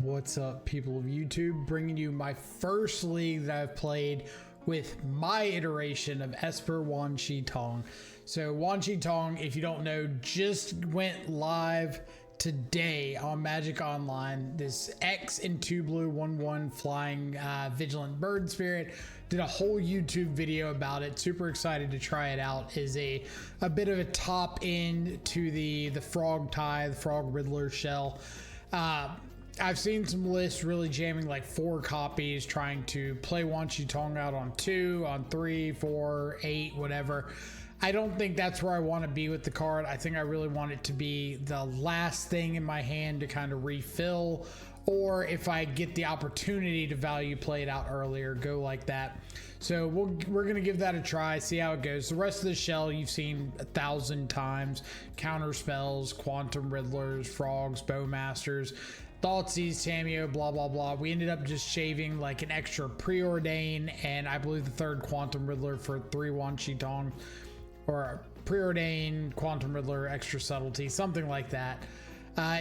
What's up, people of YouTube? Bringing you my first league that I've played with my iteration of Esper Wan Shi Tong. So Wan Shi Tong, if you don't know, just went live today on Magic Online. This X and 2 blue 1/1 flying vigilant bird spirit. Did a whole YouTube video about it. Super excited to try it out. Is a bit of a top end to the frog tie, the frog riddler shell. I've seen some lists really jamming like 4 copies, trying to play Wan Shi Tong out on 2, on 3, 4, 8, whatever. I don't think that's where I want to be with the card. I think I really want it to be the last thing in my hand to kind of refill, or if I get the opportunity to value play it out earlier, go like that. So we're going to give that a try, see how it goes. The rest of the shell you've seen 1,000 times. Counter spells, quantum riddlers, frogs, bowmasters, Thoughtseize, Tameo, blah, blah, blah. We ended up just shaving like an extra preordain and I believe the 3rd quantum riddler for 3 Wan Shi Tong, or preordain, quantum riddler, extra subtlety, something like that.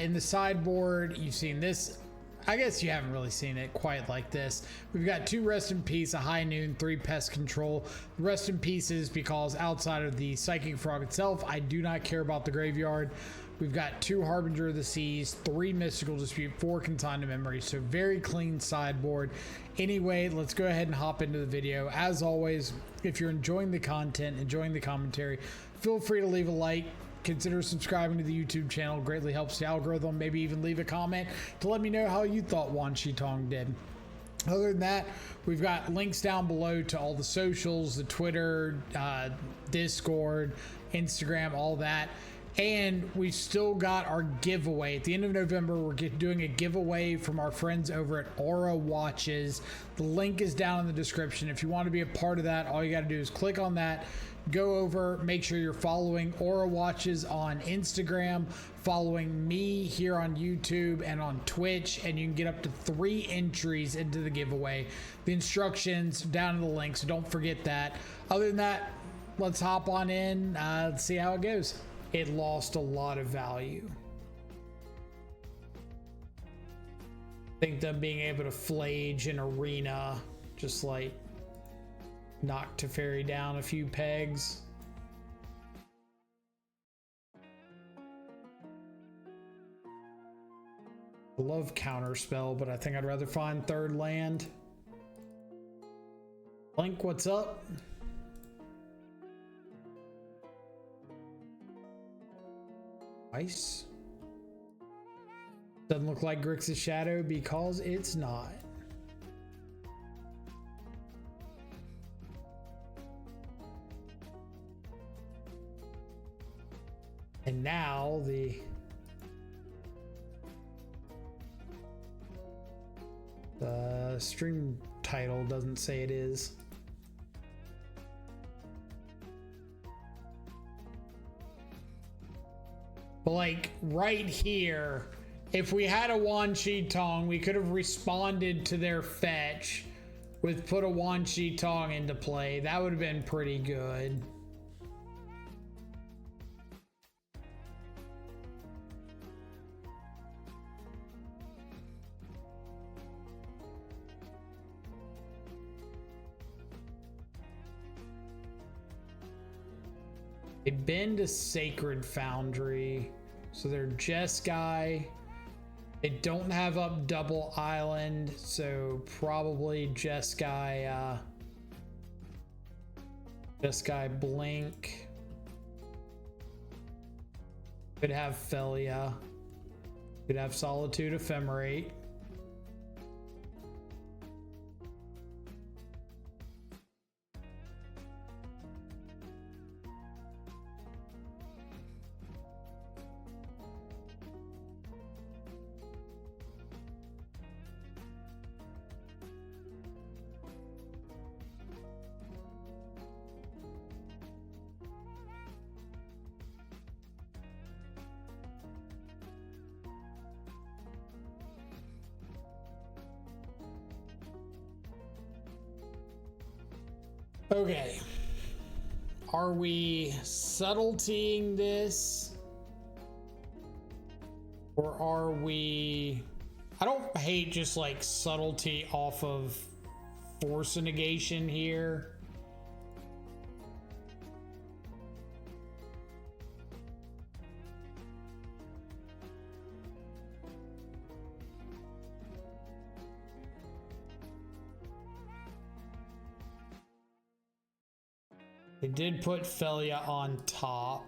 In the sideboard, you've seen this. I guess you haven't really seen it quite like this. We've got 2 Rest in Peace, a High Noon, 3 Pest Control. Rest in Pieces because outside of the Psychic Frog itself, I do not care about the graveyard. We've got 2 Harbinger of the Seas, 3 Mystical Dispute, 4 Consign to Memory. So very clean sideboard. Anyway, let's go ahead and hop into the video. As always, if you're enjoying the content, enjoying the commentary, feel free to leave a like. Consider subscribing to the YouTube channel. Greatly helps the algorithm. Maybe even leave a comment to let me know how you thought Wan Shi Tong did. Other than that, we've got links down below to all the socials, the Twitter, Discord, Instagram, all that. And we've still got our giveaway. At the end of November, we're doing a giveaway from our friends over at Aura Watches. The link is down in the description. If you want to be a part of that, all you got to do is click on that. Go over, make sure you're following Aura Watches on Instagram, following me here on YouTube and on Twitch, and you can get up to 3 entries into the giveaway. The instructions down in the link, so don't forget that. Other than that, let's hop on in, let's see how it goes. It lost a lot of value. I think them being able to flage an arena just like knocked Teferi down a few pegs. I love counterspell, but I think I'd rather find 3rd land. Link, what's up? Nice. Doesn't look like Grixis Shadow because it's not. And now the stream title doesn't say it is. But like right here, if we had a Wan Shi Tong, we could have responded to their fetch with put a Wan Shi Tong into play. That would have been pretty good. They bend a Sacred Foundry, so they're Jeskai. They don't have up double island, so probably Jeskai Blink. Could have Felia. Could have Solitude Ephemerate. Okay, are we subtletying this, or are we I don't hate just like subtlety off of force negation here. They did put Felia on top.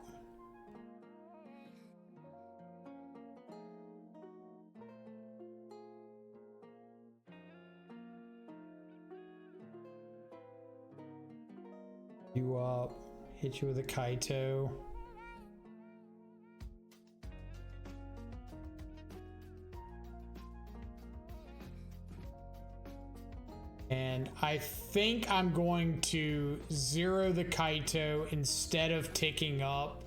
You up, hit you with a Kaito. And I think I'm going to zero the Kaito instead of ticking up,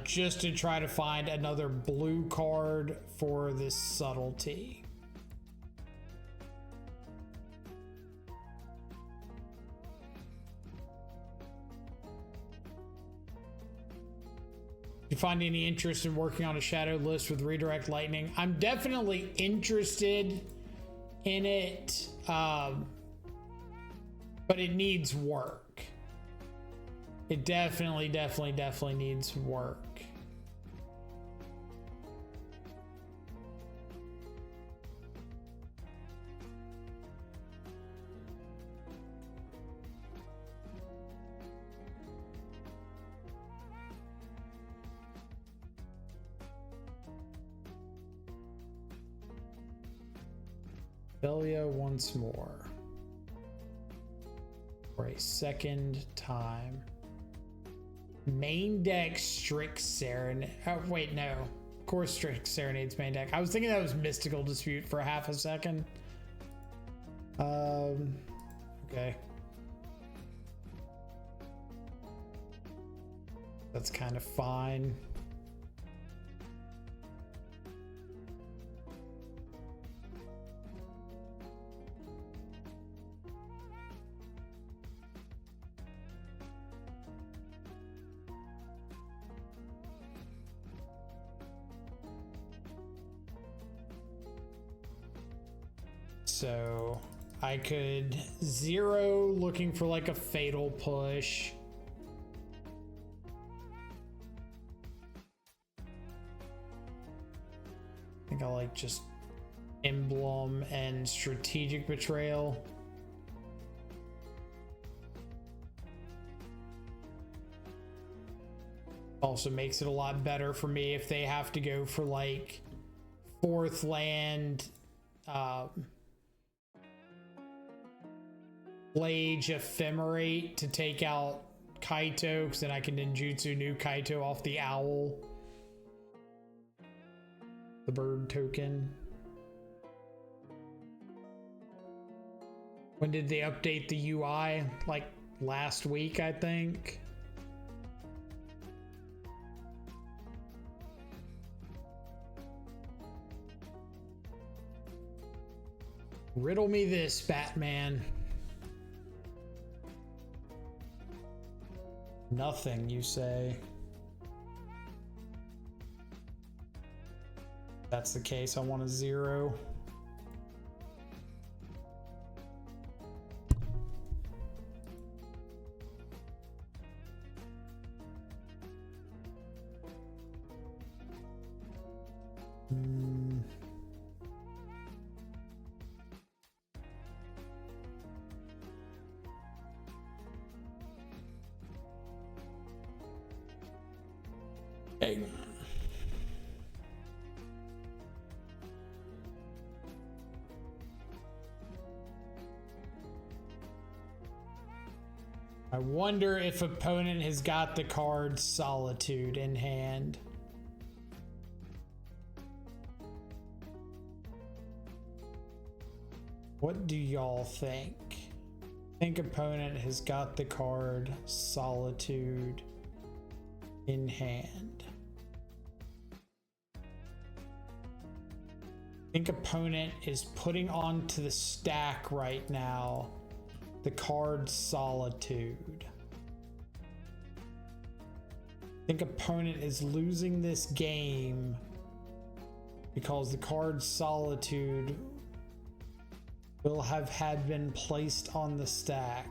just to try to find another blue card for this subtlety. You find any interest in working on a shadowed list with redirect lightning? I'm definitely interested in it, but it needs work. It definitely needs work. Felia once more for a second time. Main deck Strict Serenade. Oh, wait, no. Of course, Strict Serenade's main deck. I was thinking that was Mystical Dispute for half a second. Okay. That's kind of fine. So I could zero looking for like a fatal push. I think I like just emblem and strategic betrayal. Also makes it a lot better for me if they have to go for like fourth land, Blage Ephemerate to take out Kaito, because then I can ninjutsu new Kaito off the owl. The bird token. When did they update the UI? Like last week, I think. Riddle me this, Batman. Nothing, you say. If that's the case, I want a zero. Okay. I wonder if opponent has got the card Solitude in hand. What do y'all think? I think opponent has got the card Solitude in hand. I think opponent is putting onto the stack right now the card Solitude. I think opponent is losing this game because the card Solitude will have had been placed on the stack.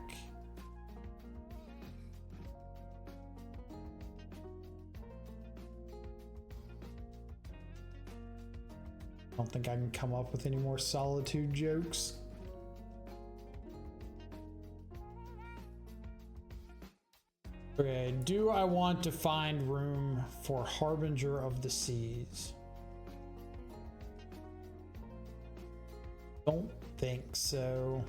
I don't think I can come up with any more Solitude jokes. Okay, do I want to find room for Harbinger of the Seas? Don't think so.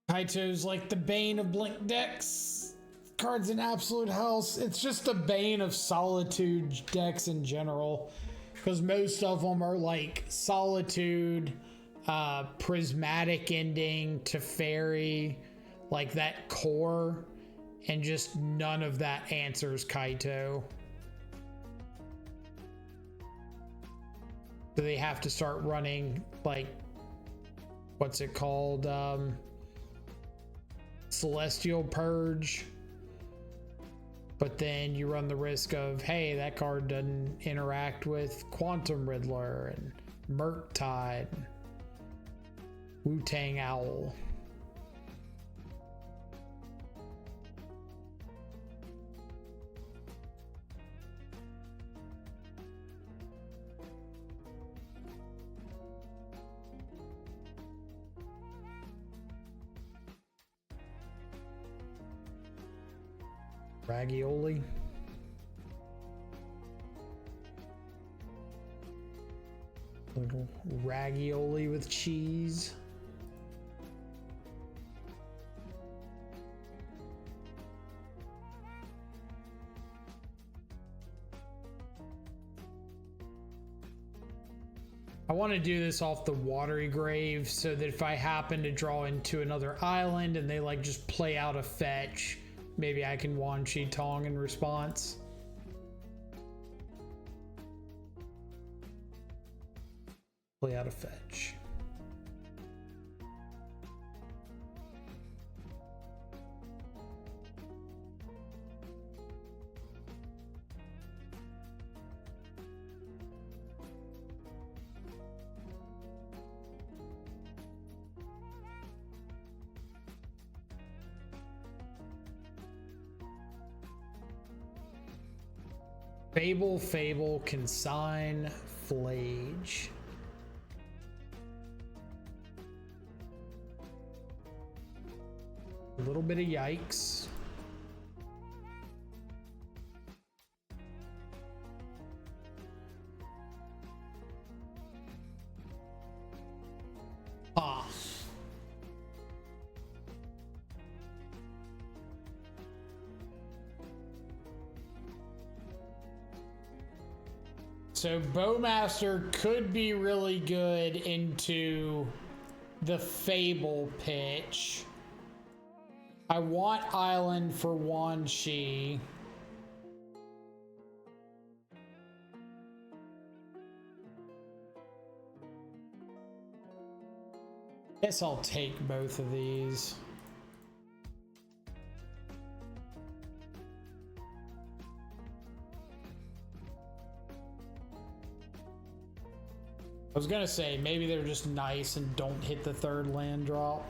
Kaito's like the bane of Blink decks. Card's an absolute house. It's just a bane of Solitude decks in general, because most of them are like Solitude, Prismatic Ending, Teferi, like that core, and just none of that answers Kaito. So they have to start running like, what's it called? Celestial Purge. But then you run the risk of, hey, that card doesn't interact with Quantum Riddler and Murktide, Wu-Tang Owl. Ravioli. Little ravioli with cheese. I want to do this off the Watery Grave so that if I happen to draw into another island and they like just play out a fetch, maybe I can Wan Shi Tong in response. Play out a fetch. Fable, Consign, Flage. A little bit of yikes. Ah. So Bowmaster could be really good into the Fable pitch. I want Island for Wan Shi. Guess I'll take both of these. I was gonna say maybe they're just nice and don't hit the third land drop.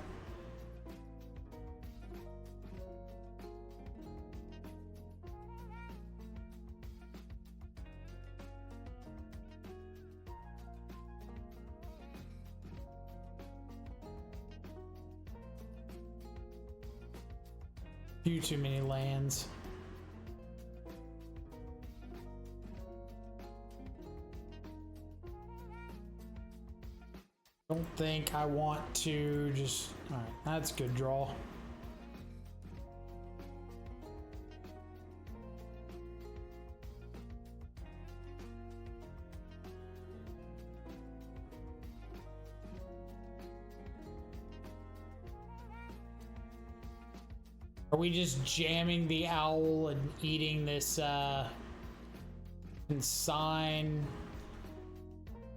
Too many lands. Don't think I want to just... All right, that's a good draw. Are we just jamming the owl and eating this consign?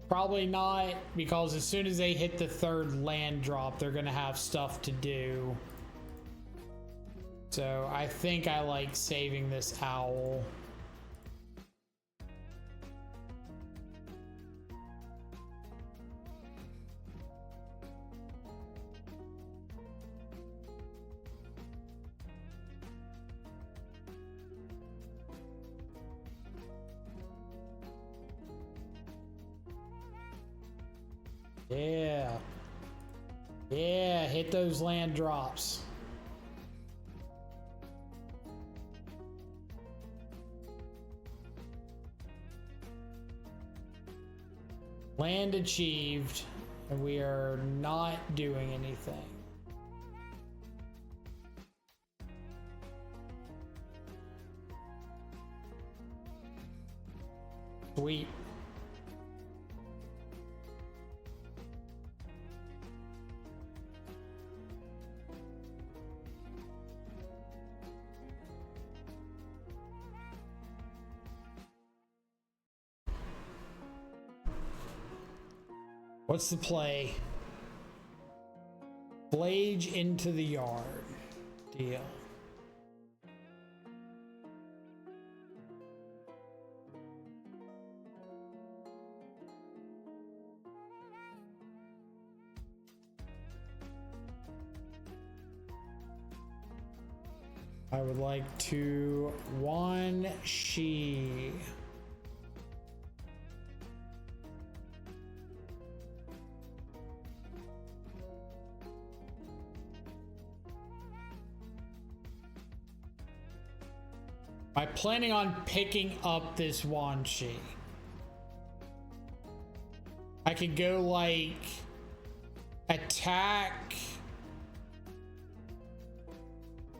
Probably not, because as soon as they hit the third land drop, they're gonna have stuff to do. So I think I like saving this owl. Yeah. Yeah, hit those land drops. Land achieved, and we are not doing anything. Sweet. What's the play? Blage into the yard. Deal. I would like to Wan Shi. Am I planning on picking up this Wan Shi? I could go like attack,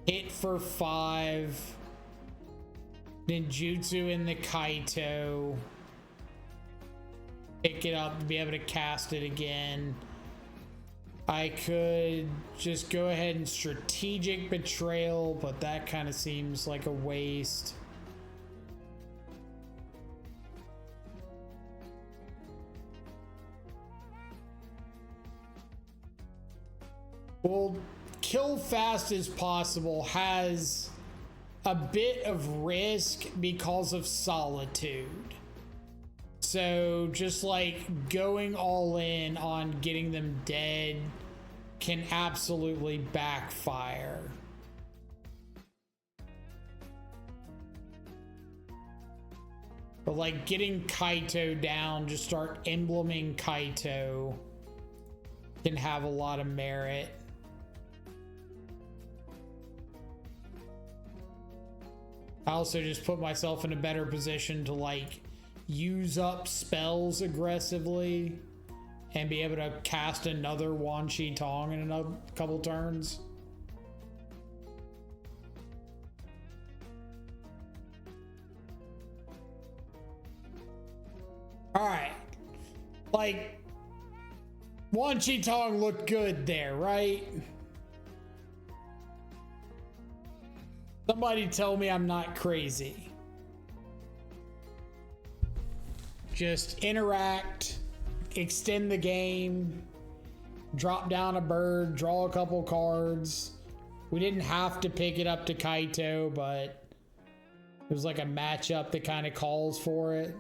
hit for 5, ninjutsu in the Kaito, pick it up to be able to cast it again. I could just go ahead and strategic betrayal, but that kind of seems like a waste. Well, kill fast as possible has a bit of risk because of solitude. So just like going all in on getting them dead can absolutely backfire. But like getting Kaito down, just start embleming Kaito can have a lot of merit. I also just put myself in a better position to like use up spells aggressively and be able to cast another Wan Shi Tong in a couple turns. All right, like Wan Shi Tong looked good there, right? Somebody tell me I'm not crazy. Just interact, extend the game, drop down a bird, draw a couple cards. We didn't have to pick it up to Kaito, but it was like a matchup that kind of calls for it.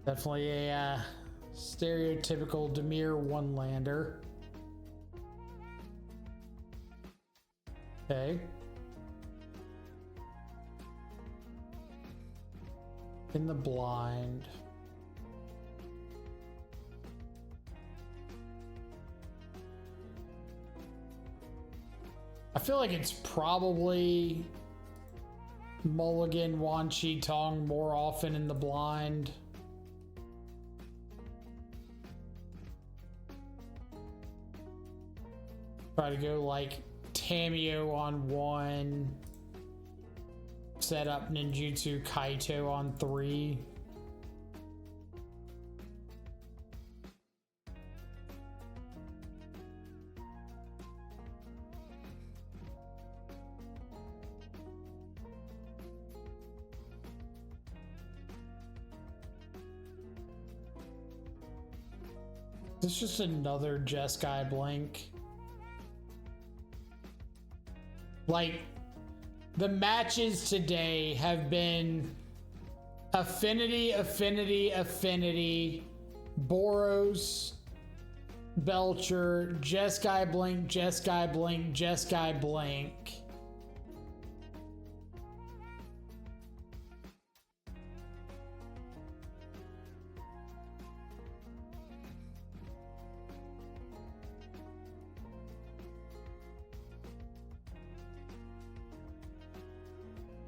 Definitely a stereotypical Dimir one-lander. Okay. In the blind. I feel like it's probably mulligan Wan Shi Tong more often in the blind. Try to go like Tamio on 1. Set up Ninjutsu Kaito on 3. This is just another Jeskai blink. Like, the matches today have been Affinity, Affinity, Affinity, Boros, Belcher, Jeskai blink, Jeskai blink, Jeskai blink.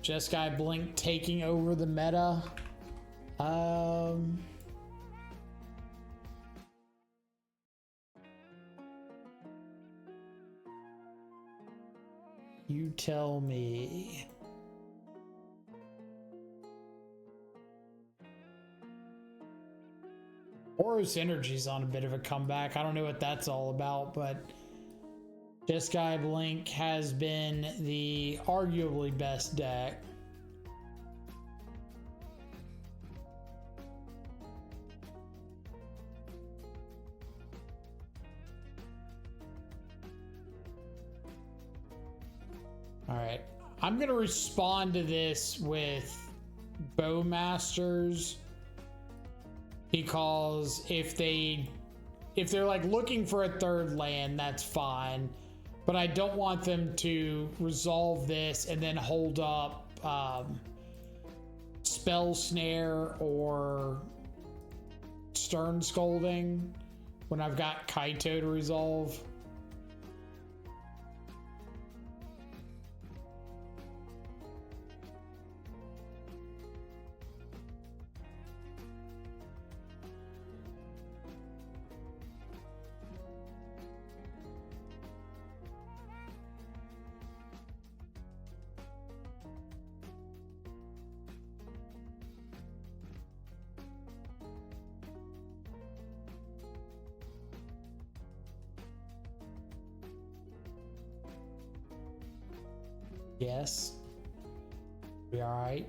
Jeskai blink taking over the meta. You tell me. Boros Energy's on a bit of a comeback. I don't know what that's all about, but Jeskai Blink has been the arguably best deck. All right, I'm gonna respond to this with Bowmasters, because if they're like looking for a third land, that's fine. But I don't want them to resolve this and then hold up Spell Snare or Stern Scolding when I've got Kaito to resolve. Yes. Be all right.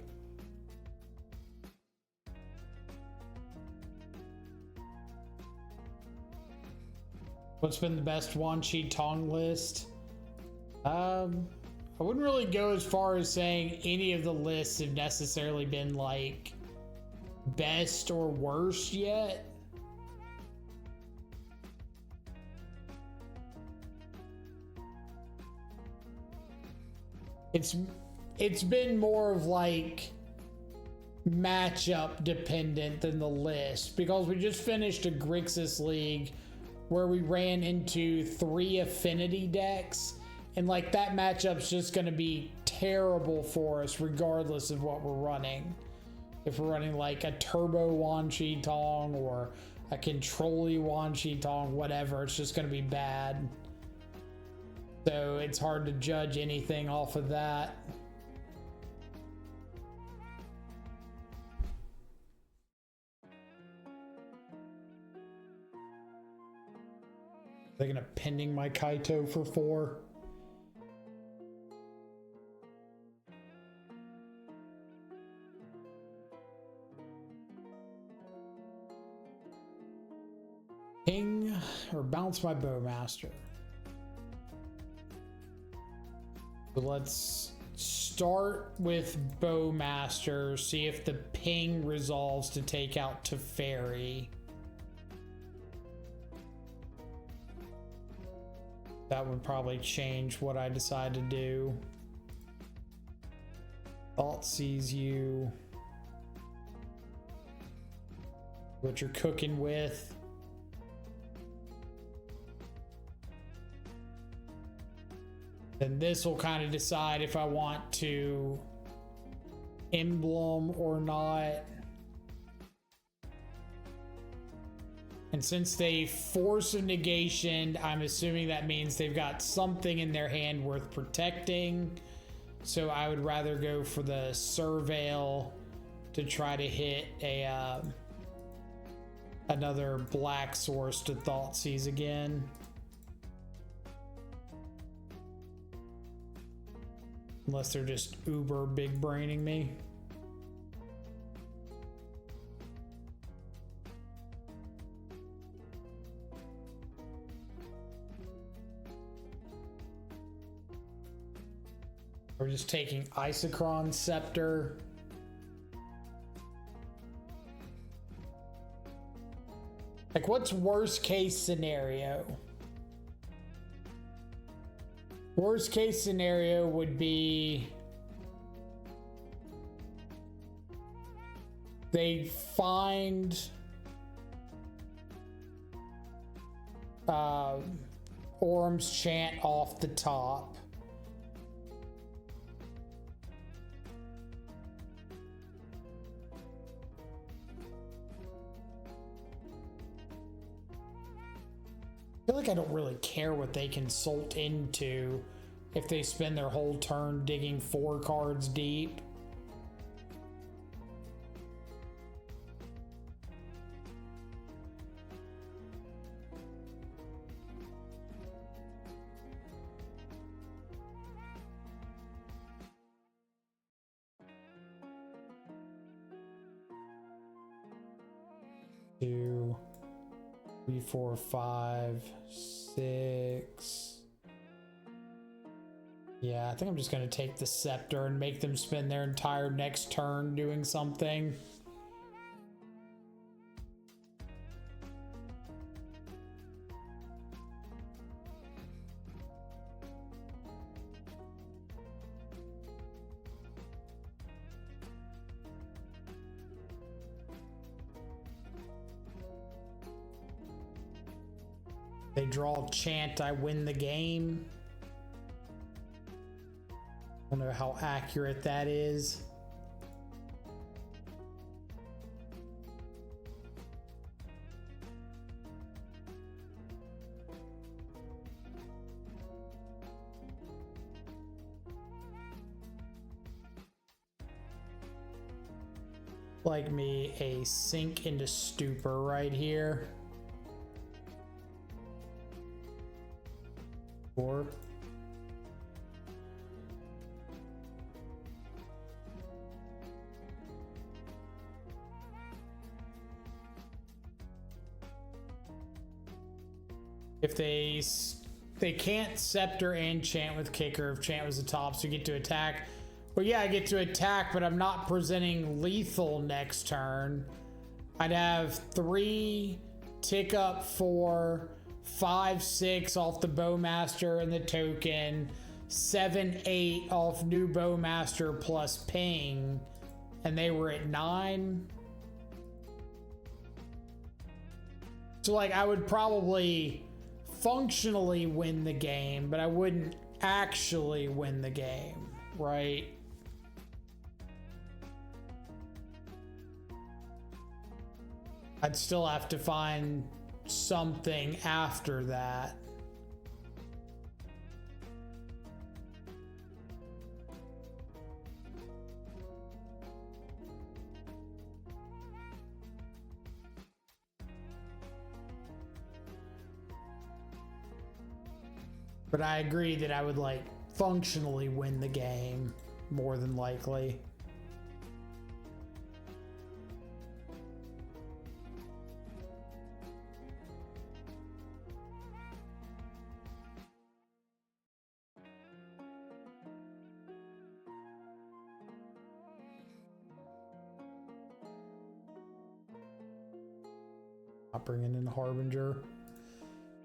What's been the best Wan Shi Tong list? I wouldn't really go as far as saying any of the lists have necessarily been like best or worst yet. It's been more of like matchup dependent than the list, because we just finished a Grixis League where we ran into 3 affinity decks, and like that matchup's just going to be terrible for us regardless of what we're running. If we're running like a turbo Wan Shi Tong or a control-y Wan Shi Tong, whatever, it's just going to be bad. So it's hard to judge anything off of that. They're gonna pending my Kaito for 4. Ping or bounce my Bowmaster. So let's start with Bowmaster, see if the ping resolves to take out Teferi. That would probably change what I decide to do. Thought sees you. What you're cooking with. Then this will kind of decide if I want to emblem or not. And since they force a negation, I'm assuming that means they've got something in their hand worth protecting. So I would rather go for the Surveil to try to hit a another black source to Thoughtseize again. Unless they're just uber big braining me. We're just taking Isochron Scepter. Like, what's worst case scenario? Worst case scenario would be they find Orm's Chant off the top. I feel like I don't really care what they consult into if they spend their whole turn digging 4 cards deep. Two, 3, 4, 5, 6. Yeah, I think I'm just going to take the Scepter and make them spend their entire next turn doing something. They draw Chant, I win the game. I don't know how accurate that is. Like me a sink into stupor right here. Or if they can't Scepter and Chant with Kicker if Chant was the top, so you get to attack. Well, yeah, I get to attack, but I'm not presenting lethal next turn. I'd have 3 tick up 4, 5, 6 off the Bowmaster and the token, 7, 8 off new Bowmaster plus ping, and they were at 9. So like I would probably functionally win the game, but I wouldn't actually win the game, right? I'd still have to find something after that. But I agree that I would like functionally win the game more than likely. Not bringing in the Harbinger.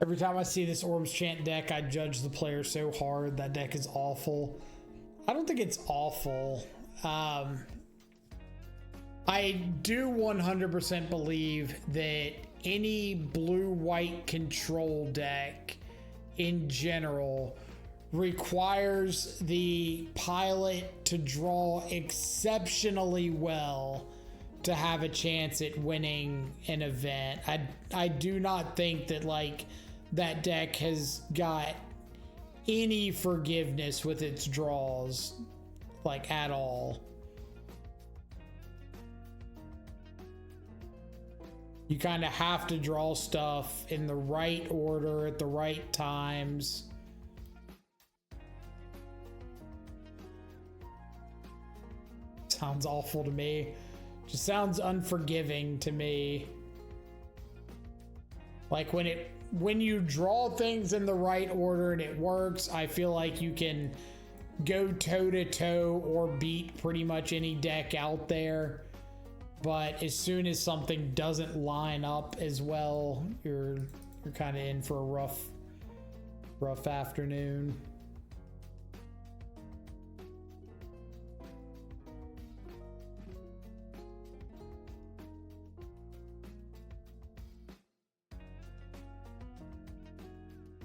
Every time I see this Orm's Chant deck, I judge the player so hard. That deck is awful. I don't think it's awful. I do 100% believe that any blue-white control deck in general, requires the pilot to draw exceptionally well to have a chance at winning an event. I do not think that like that deck has got any forgiveness with its draws, like at all. You kind of have to draw stuff in the right order at the right times. Sounds awful to me. Just sounds unforgiving to me. Like when you draw things in the right order and it works, I feel like you can go toe to toe or beat pretty much any deck out there. But as soon as something doesn't line up as well, you're kind of in for a rough afternoon.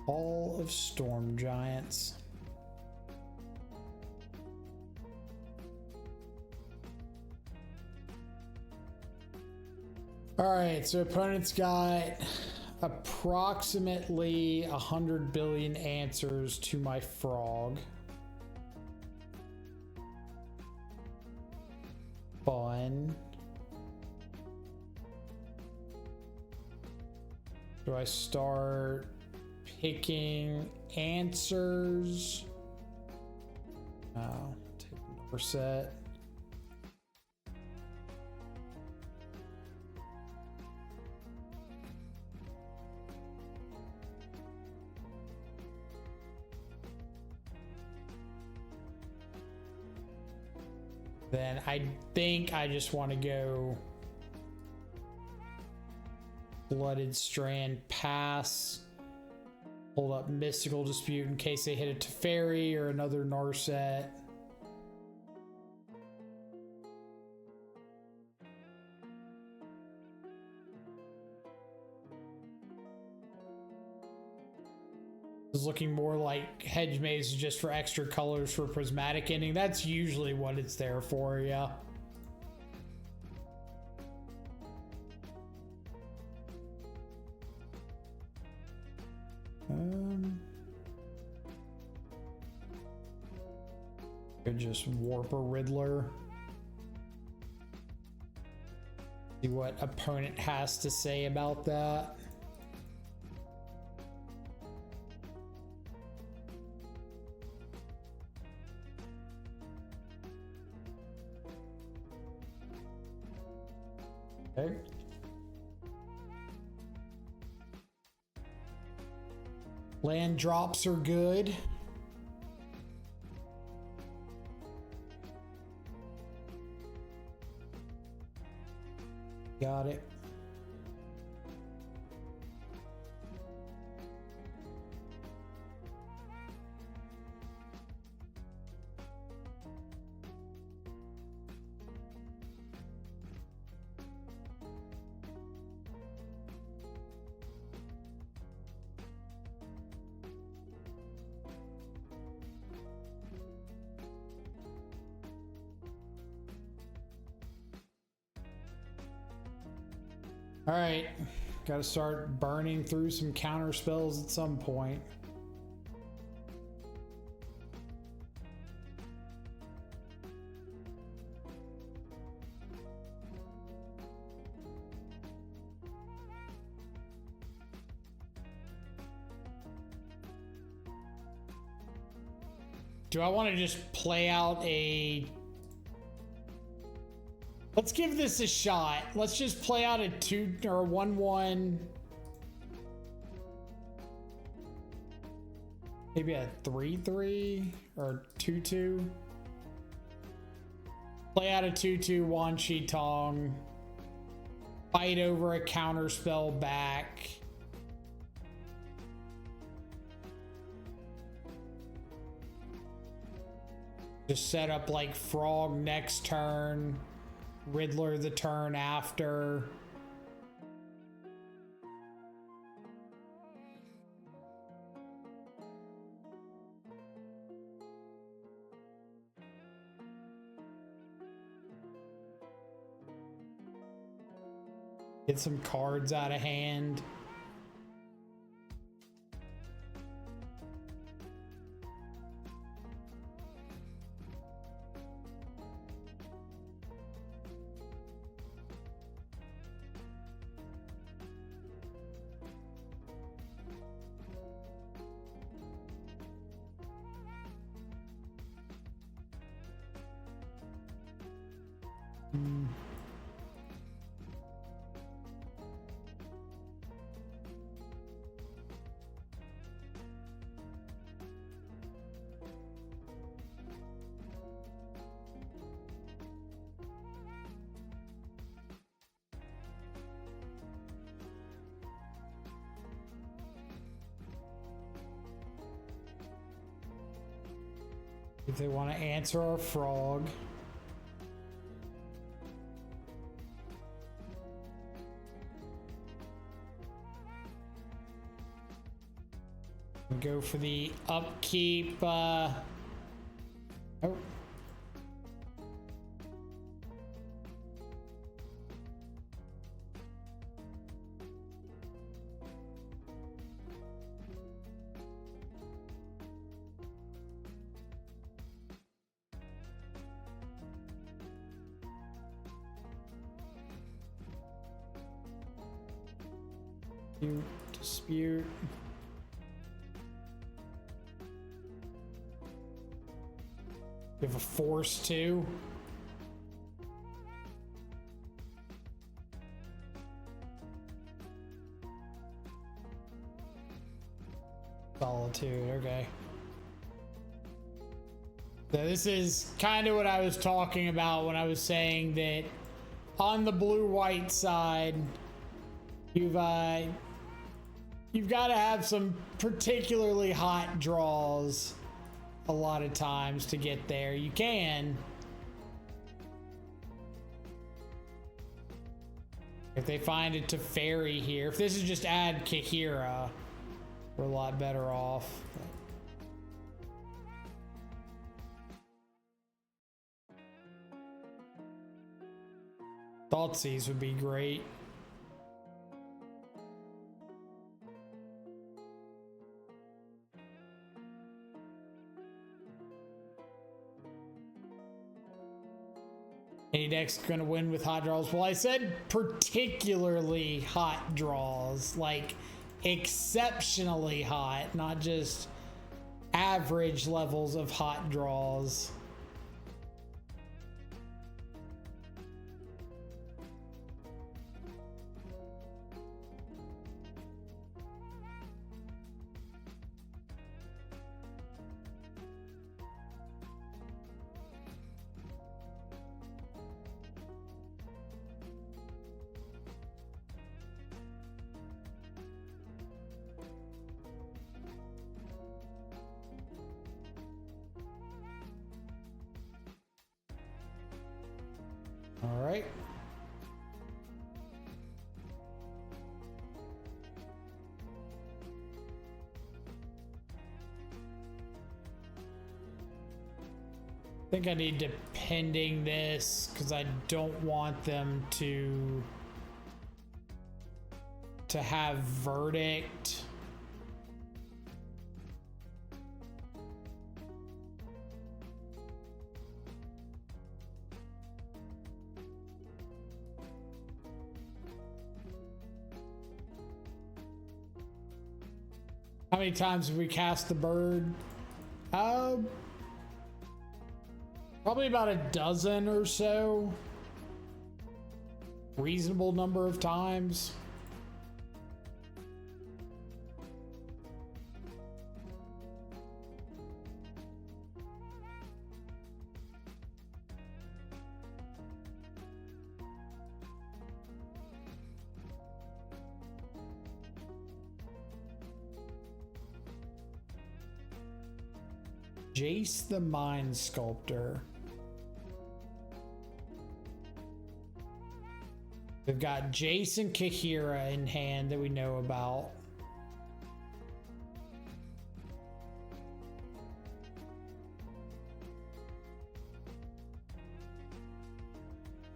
Hall of Storm Giants. All right, so opponent's got approximately 100 billion answers to my frog. Fun. Do I start picking answers? Oh, take another set. Then I think I just want to go Blooded Strand, pass. Hold up Mystical Dispute in case they hit a Teferi or another Narset. Is looking more like Hedge Maze just for extra colors for Prismatic Ending. That's usually what it's there for, yeah. Could just warp a Riddler. See what opponent has to say about that. Okay. Land drops are good. Got it. All right, got to start burning through some counter spells at some point. Do I want to just play out a... Let's give this a shot. Let's just play out a 2 or a 1-1. Maybe a 3-3 or 2-2. Play out a 2-2 Wan Shi Tong. Fight over a counter spell back. Just set up like Frog next turn. Riddler the turn after. Get some cards out of hand. If they want to answer our frog. Go for the upkeep. Oh. Dispute. You have a force too. Solitude, okay. So this is kind of what I was talking about when I was saying that on the blue-white side, you've got to have some particularly hot draws a lot of times to get there. You can. If they find a Teferi here. If this is just add Kahira, we're a lot better off. Thoughtseize would be great. Any deck's gonna win with hot draws. Well, I said particularly hot draws, like exceptionally hot, not just average levels of hot draws. All right. I think I need to pending this because I don't want them to have verdict. How many times have we cast the bird? Probably about a dozen or so. Reasonable number of times. Jace the Mind Sculptor. They've got Jace and Kahira in hand that we know about.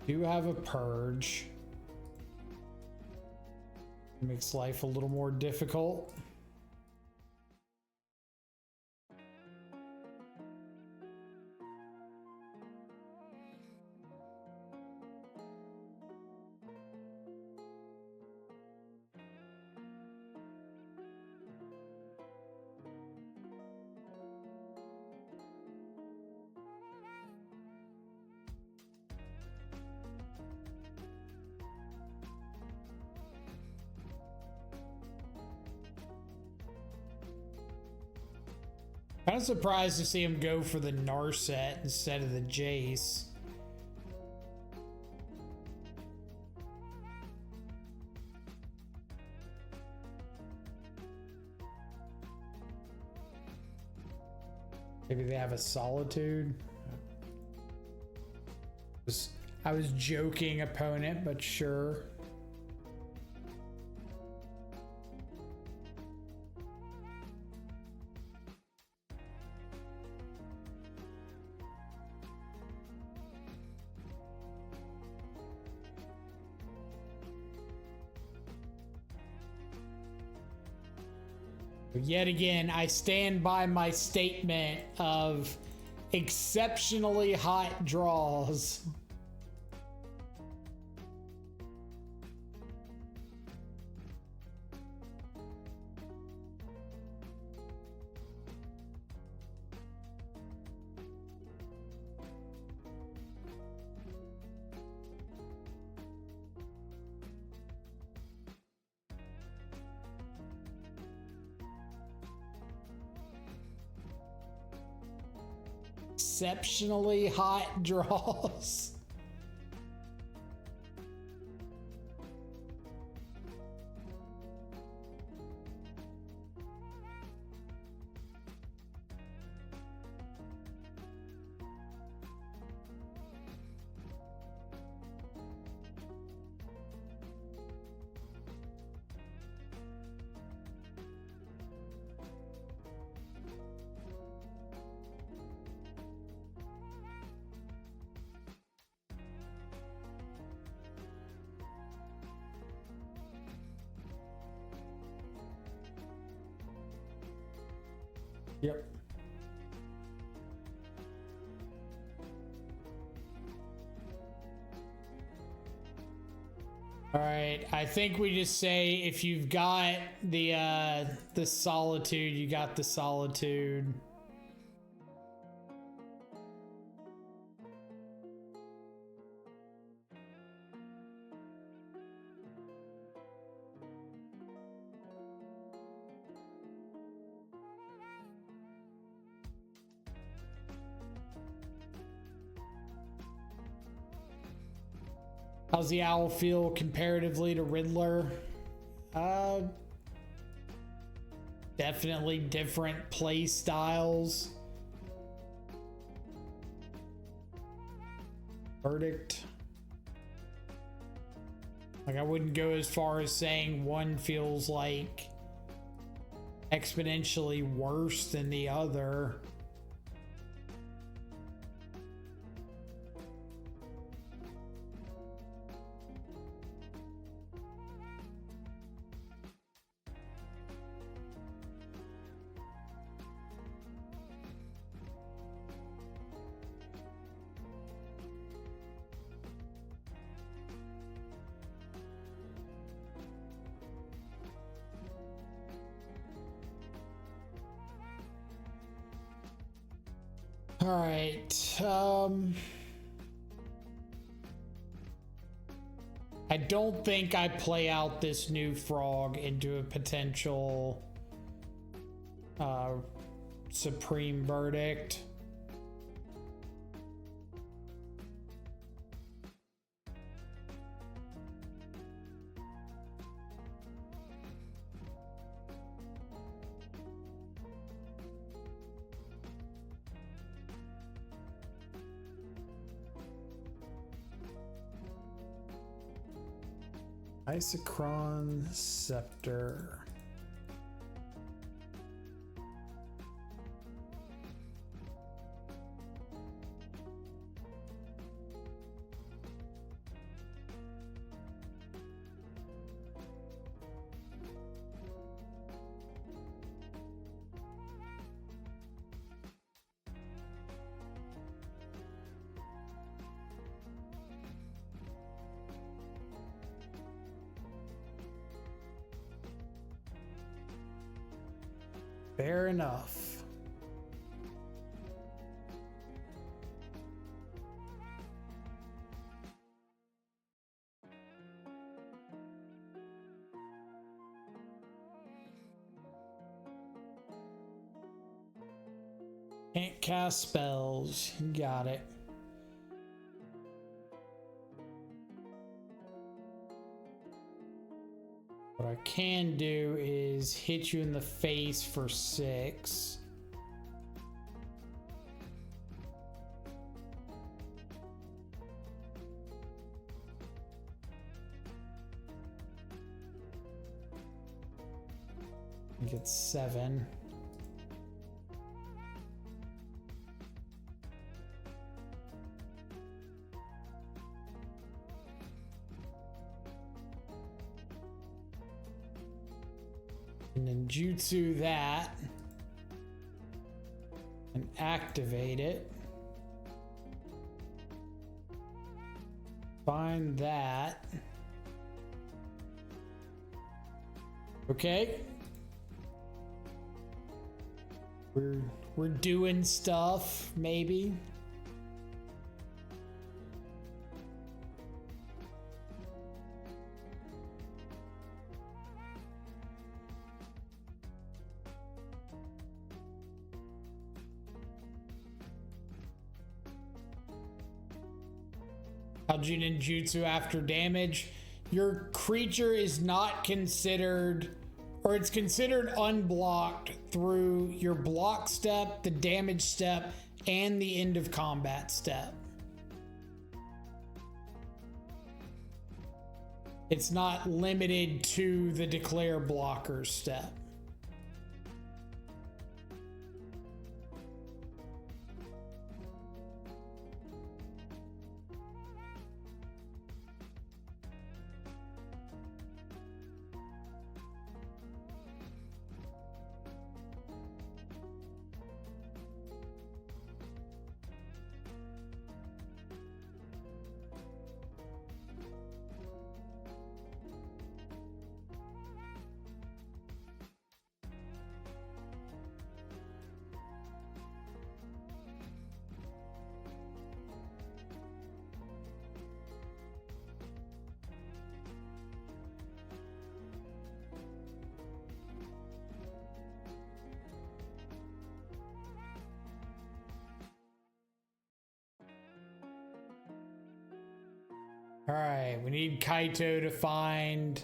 Do have a Purge. Makes life a little more difficult. Kind of surprised to see him go for the Narset instead of the Jace. Maybe they have a Solitude. I was joking, opponent, but sure. Yet again, I stand by my statement of exceptionally hot draws. Exceptionally hot draws. Yep. All right, I think we just say if you've got the Solitude, you got the Solitude. How's the Owl feel comparatively to Riddler? Definitely different play styles. Verdict. Like, I wouldn't go as far as saying one feels like exponentially worse than the other. All right. I don't think I play out this new frog into a potential supreme verdict. Isochron Scepter. Fair enough. Can't cast spells. Got it. What I can do is hit you in the face for 6. I think it's 7. And then jutsu that and activate it. Find that. Okay. We're doing stuff, maybe. How'd you ninjutsu after damage? Your creature is not considered, or it's considered unblocked through your block step, the damage step, and the end of combat step. It's not limited to the declare blocker step. All right, we need Kaito to find.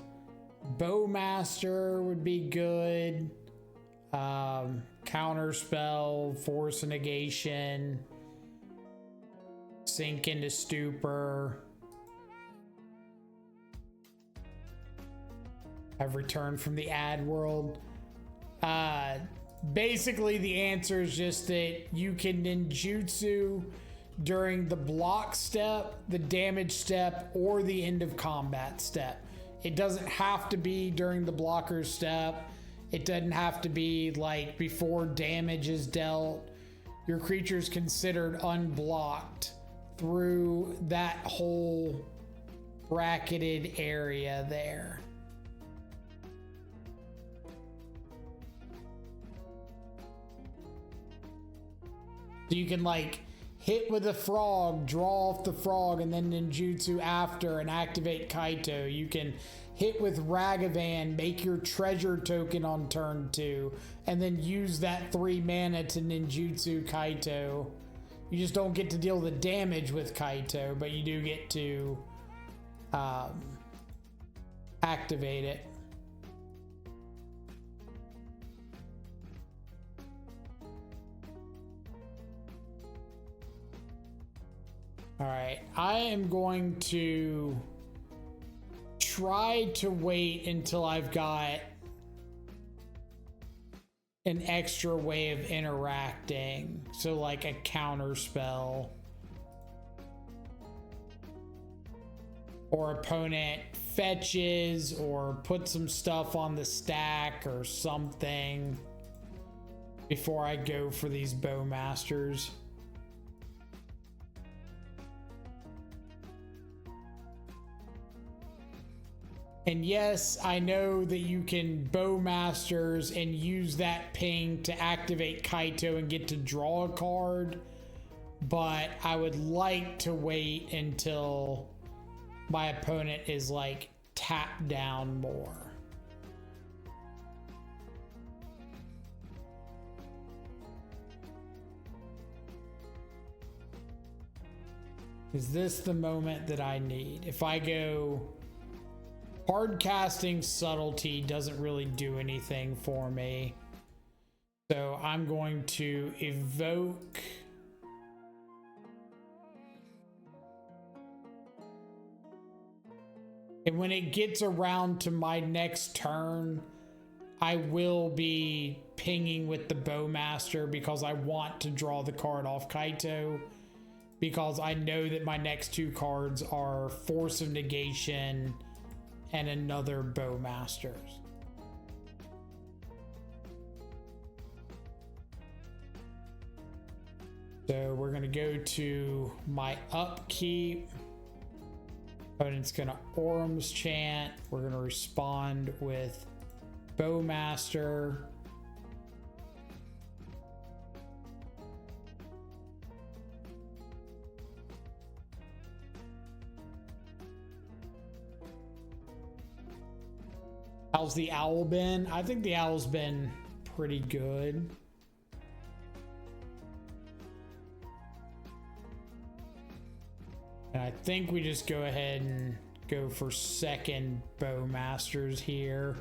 Bowmaster would be good. Counter spell, force of negation, sink into stupor. I've returned from the ad world. Basically, the answer is just that you can ninjutsu during the block step, the damage step, or the end of combat step. It doesn't have to be during the blocker step. It doesn't have to be like before damage is dealt. Your creature is considered unblocked through that whole bracketed area there. So you can like hit with a frog, draw off the frog, and then ninjutsu after and activate Kaito. You can hit with Ragavan, make your treasure token on turn 2, and then use that 3 mana to ninjutsu Kaito. You just don't get to deal the damage with Kaito, but you do get to activate it. All right, I am going to try to wait until I've got an extra way of interacting. So like a counter spell. Or opponent fetches or put some stuff on the stack or something before I go for these Bowmasters. And yes, I know that you can Bowmasters and use that ping to activate Kaito and get to draw a card, but I would like to wait until my opponent is like tapped down more. Is this the moment that I need? If I go hard casting subtlety doesn't really do anything for me. So I'm going to evoke and when it gets around to my next turn, I will be pinging with the Bowmaster because I want to draw the card off Kaito, because I know that my next two cards are Force of Negation and another Bowmasters. So we're gonna go to my upkeep. Opponent's gonna Orum's Chant. We're gonna respond with Bowmaster. How's the owl been? I think the owl's been pretty good. And I think we just go ahead and go for second Bowmasters here.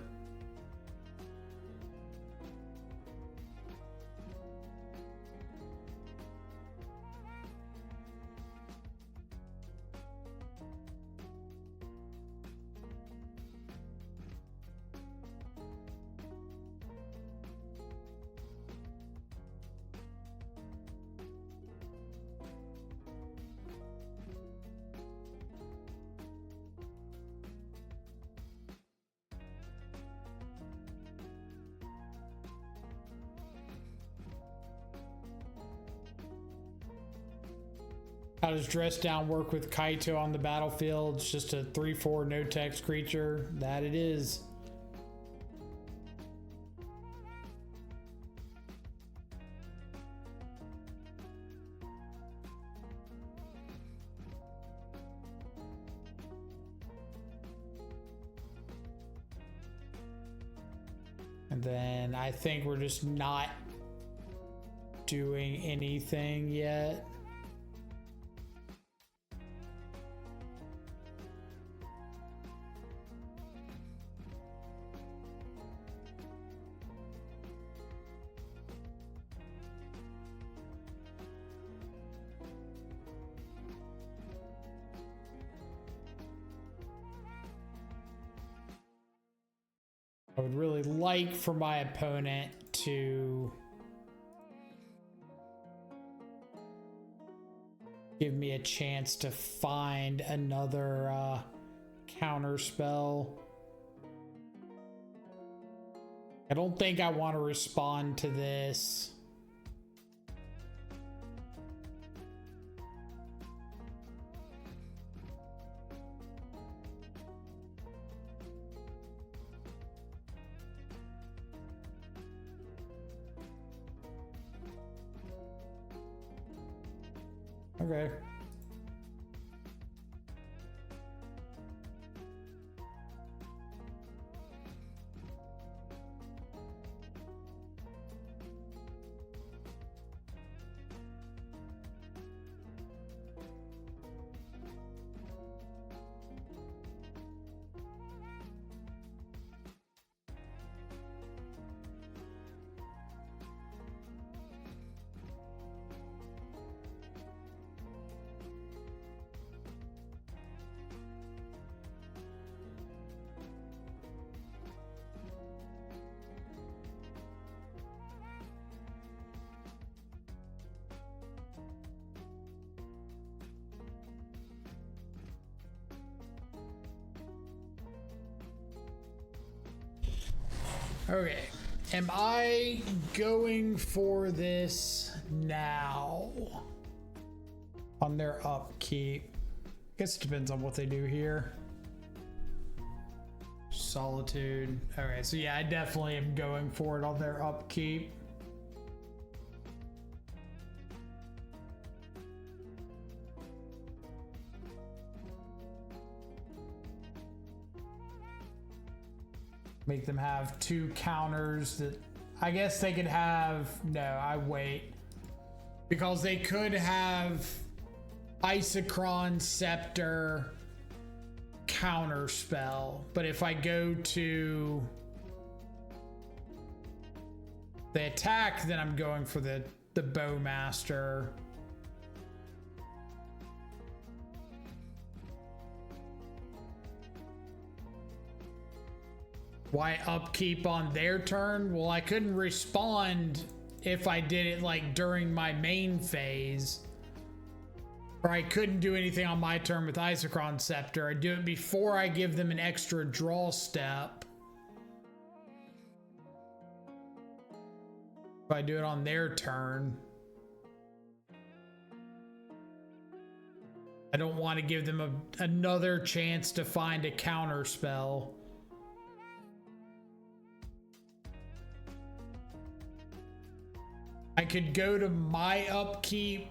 How does Dress Down work with Kaito on the battlefield? It's just a 3/4 no text creature. That it is. And then I think we're just not doing anything yet. I would really like for my opponent to give me a chance to find another counter spell. I don't think I want to respond to this. Okay. Okay, am I going for this now on their upkeep? I guess it depends on what they do here. Solitude. Okay, so yeah, I definitely am going for it on their upkeep. Make them have 2 counters that I guess they could have. No, I wait. Because they could have Isochron Scepter counter spell. But if I go to the attack, then I'm going for the Bowmaster. Why upkeep on their turn? Well, I couldn't respond if I did it like during my main phase. Or I couldn't do anything on my turn with Isochron Scepter. I do it before I give them an extra draw step. If I do it on their turn, I don't want to give them another chance to find a counter spell. I could go to my upkeep,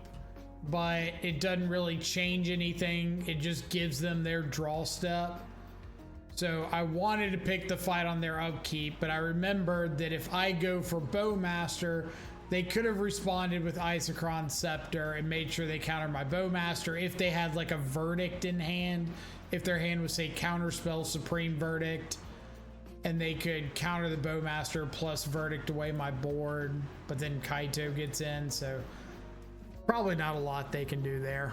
but it doesn't really change anything. It just gives them their draw step. So I wanted to pick the fight on their upkeep, but I remembered that if I go for Bowmaster, they could have responded with Isochron Scepter and made sure they countered my Bowmaster if they had like a Verdict in hand. If their hand was, say, Counterspell Supreme Verdict, and they could counter the Bowmaster plus Verdict away my board, but then Kaito gets in, so probably not a lot they can do there.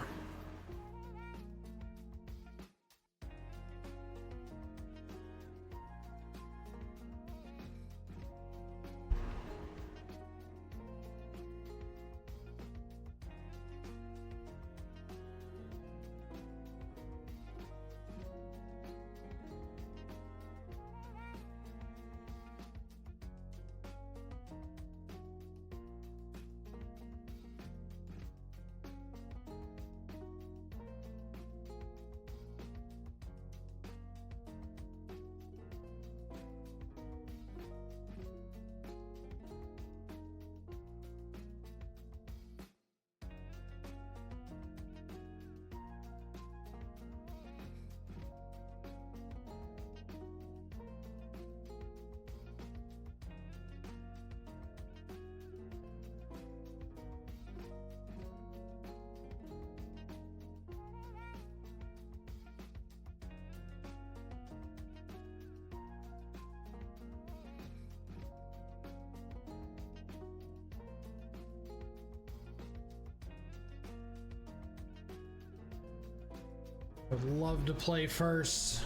Would love to play first.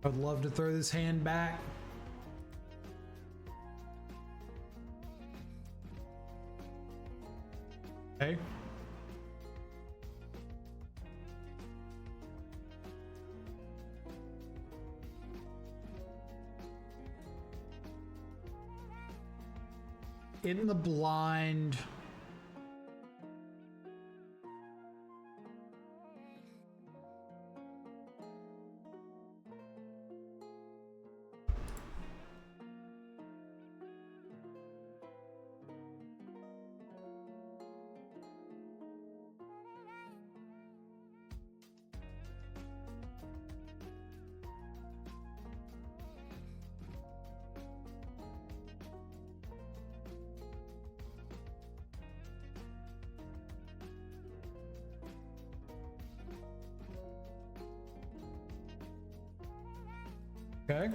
I'd love to throw this hand back. Okay. In the blind. Okay.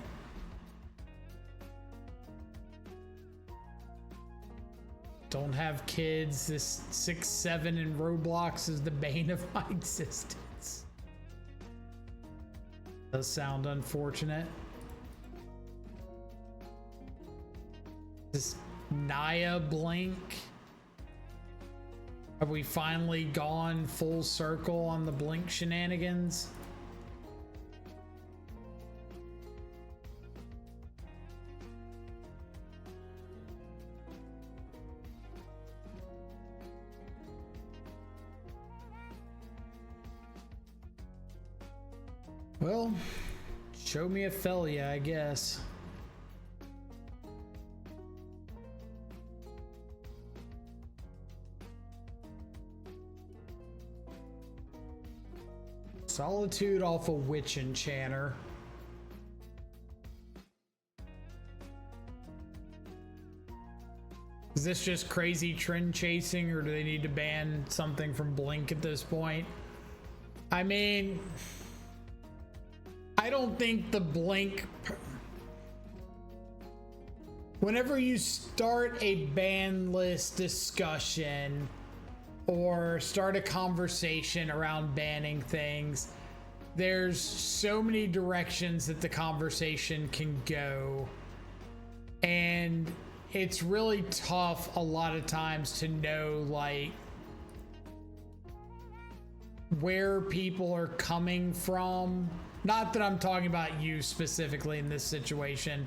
Don't have kids. This 6-7 in Roblox is the bane of my existence. Does sound unfortunate. This Naya blink. Have we finally gone full circle on the blink shenanigans? Well, show me a Felia, I guess. Solitude off a Witch Enchanter. Is this just crazy trend chasing, or do they need to ban something from Blink at this point? I mean, I don't think the Blink... Whenever you start a ban list discussion or start a conversation around banning things, there's so many directions that the conversation can go. And it's really tough a lot of times to know, like, where people are coming from. Not that I'm talking about you specifically in this situation,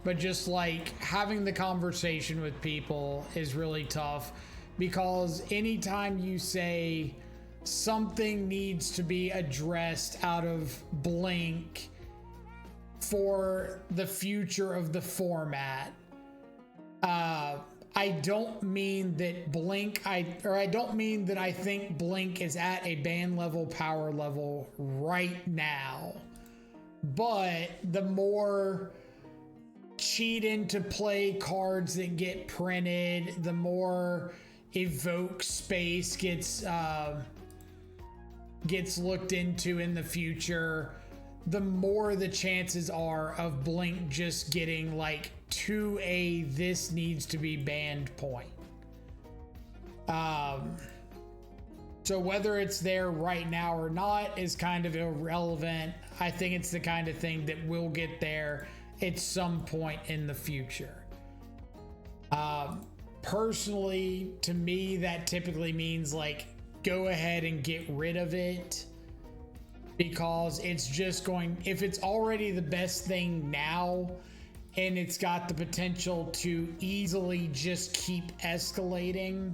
but just like having the conversation with people is really tough, because anytime you say something needs to be addressed out of Blink for the future of the format, I don't mean that I don't mean that I think Blink is at a ban level, power level right now. But the more cheat into play cards that get printed, the more evoke space gets looked into in the future, the more the chances are of Blink just getting like to a this needs to be banned point. So whether it's there right now or not is kind of irrelevant. I think it's the kind of thing that will get there at some point in the future. Personally, to me, that typically means like go ahead and get rid of it, because it's just going, if it's already the best thing now and it's got the potential to easily just keep escalating,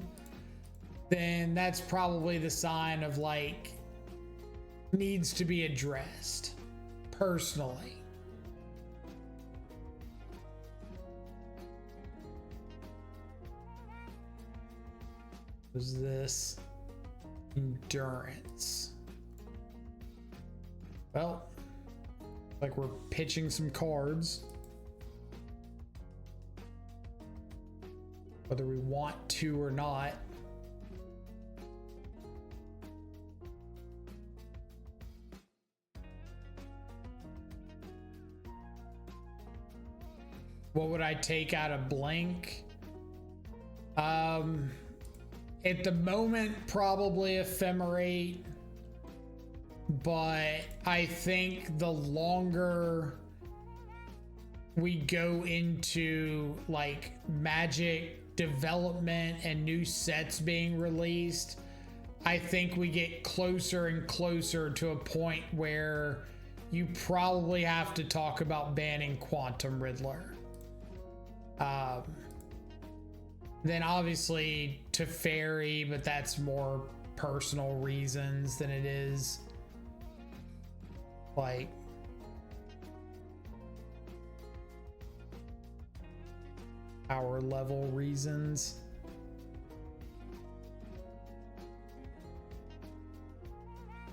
then that's probably the sign of like needs to be addressed personally. Was this endurance? Well, like we're pitching some cards, whether we want to or not. What would I take out of Blink? At the moment, probably Ephemerate, but I think the longer we go into like Magic development and new sets being released, I think we get closer and closer to a point where you probably have to talk about banning Quantum Riddler. Then obviously Teferi, but that's more personal reasons than it is like power level reasons.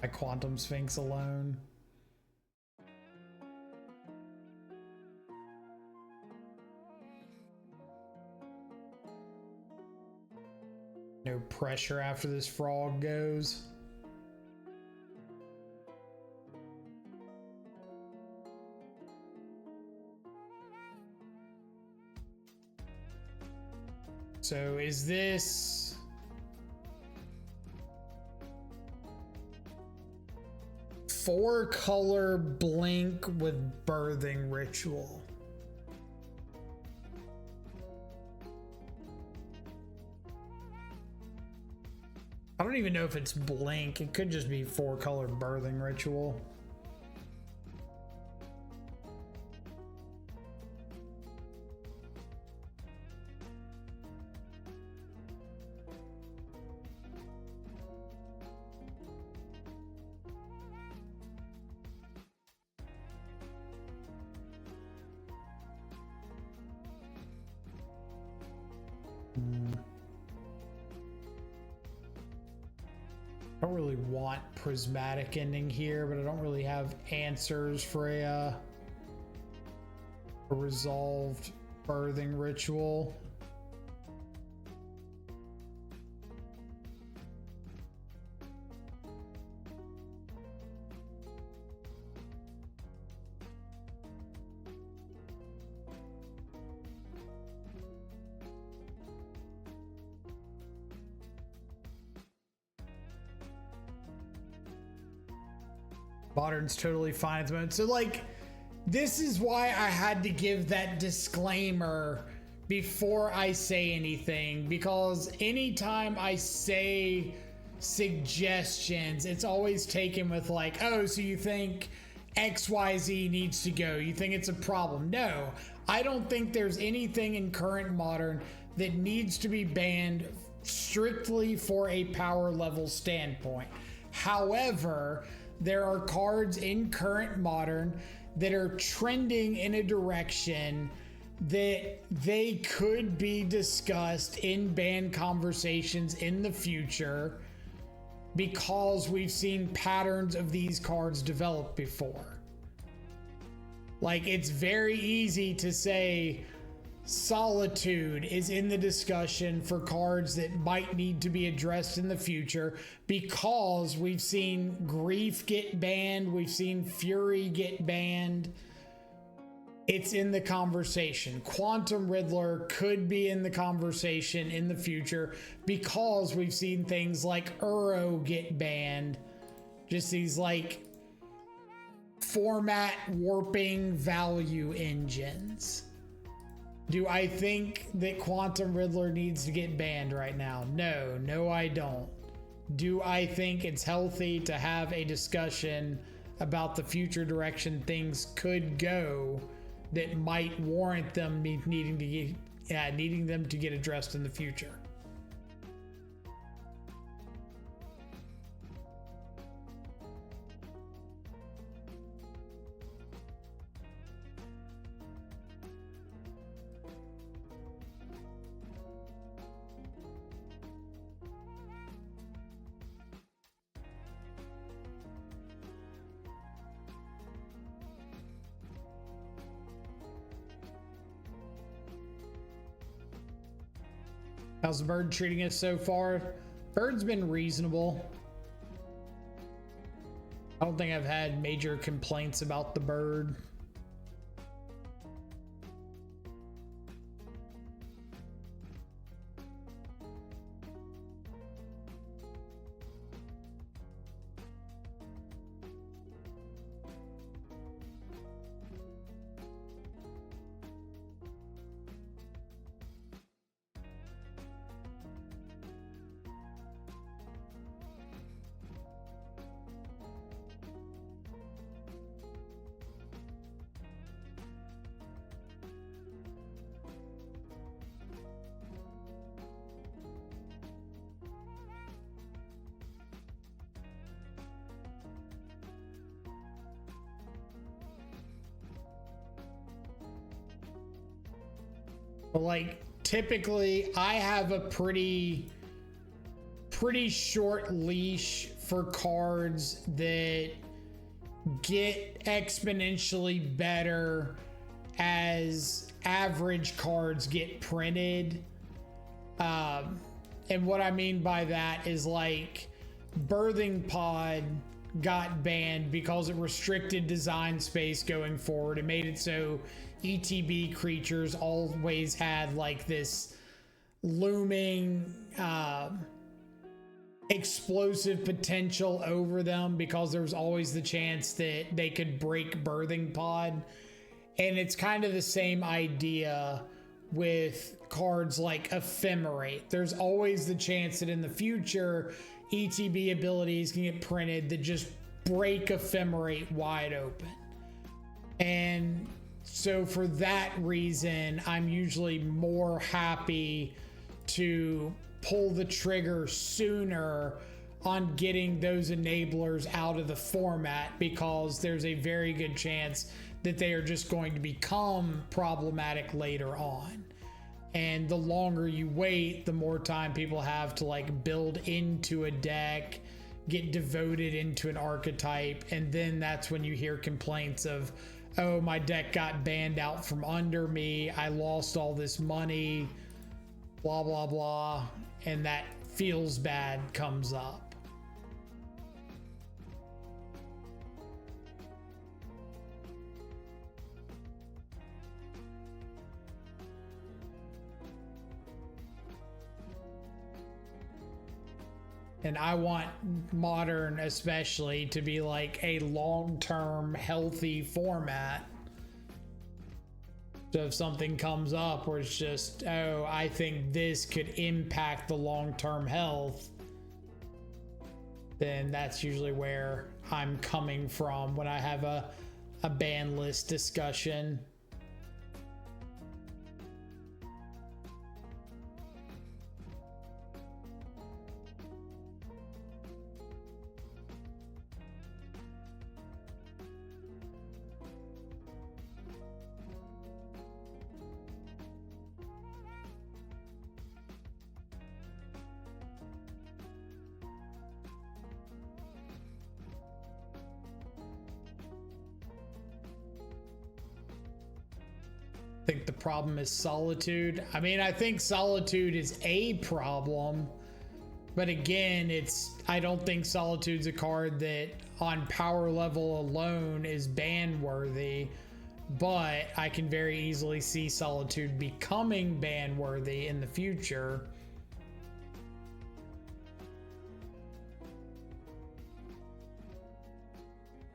A Quantum Sphinx alone. No pressure after this frog goes. So is this four color Blink with Birthing Ritual? I don't even know if it's Blink. It could just be four color Birthing Ritual. I don't really want prismatic ending here, but I don't really have answers for a resolved birthing ritual. Modern's totally fine at the moment. So like, this is why I had to give that disclaimer before I say anything, because anytime I say suggestions, it's always taken with like, oh, so you think XYZ needs to go? You think it's a problem? No, I don't think there's anything in current modern that needs to be banned strictly for a power level standpoint. However, there are cards in current modern that are trending in a direction that they could be discussed in ban conversations in the future, because we've seen patterns of these cards develop before. Like, it's very easy to say Solitude is in the discussion for cards that might need to be addressed in the future, because we've seen Grief get banned, we've seen Fury get banned. It's in the conversation. Quantum Riddler could be in the conversation in the future, because we've seen things like Uro get banned. Just these like format warping value engines. Do I think that Quantum Riddler needs to get banned right now? No, I don't. Do I think it's healthy to have a discussion about the future direction things could go that might warrant them needing them to get addressed in the future? How's the bird treating us so far? Bird's been reasonable. I don't think I've had major complaints about the bird. But like, typically I have a pretty short leash for cards that get exponentially better as average cards get printed. And what I mean by that is, like, Birthing Pod got banned because it restricted design space going forward. It made it so ETB creatures always had like this looming explosive potential over them, because there was always the chance that they could break Birthing Pod. And it's kind of the same idea with cards like Ephemerate. There's always the chance that in the future ETB abilities can get printed that just break Ephemerate wide open. And so for that reason, I'm usually more happy to pull the trigger sooner on getting those enablers out of the format, because there's a very good chance that they are just going to become problematic later on. And the longer you wait, the more time people have to like build into a deck, get devoted into an archetype, and then that's when you hear complaints of, oh, my deck got banned out from under me, I lost all this money, blah blah blah, and that feels bad comes up. And I want Modern especially to be like a long-term healthy format. So if something comes up where it's just, oh, I think this could impact the long-term health, then that's usually where I'm coming from when I have a ban list discussion. I think the problem is Solitude. I mean, I think Solitude is a problem, but again, I don't think Solitude's a card that on power level alone is ban worthy, but I can very easily see Solitude becoming ban worthy in the future.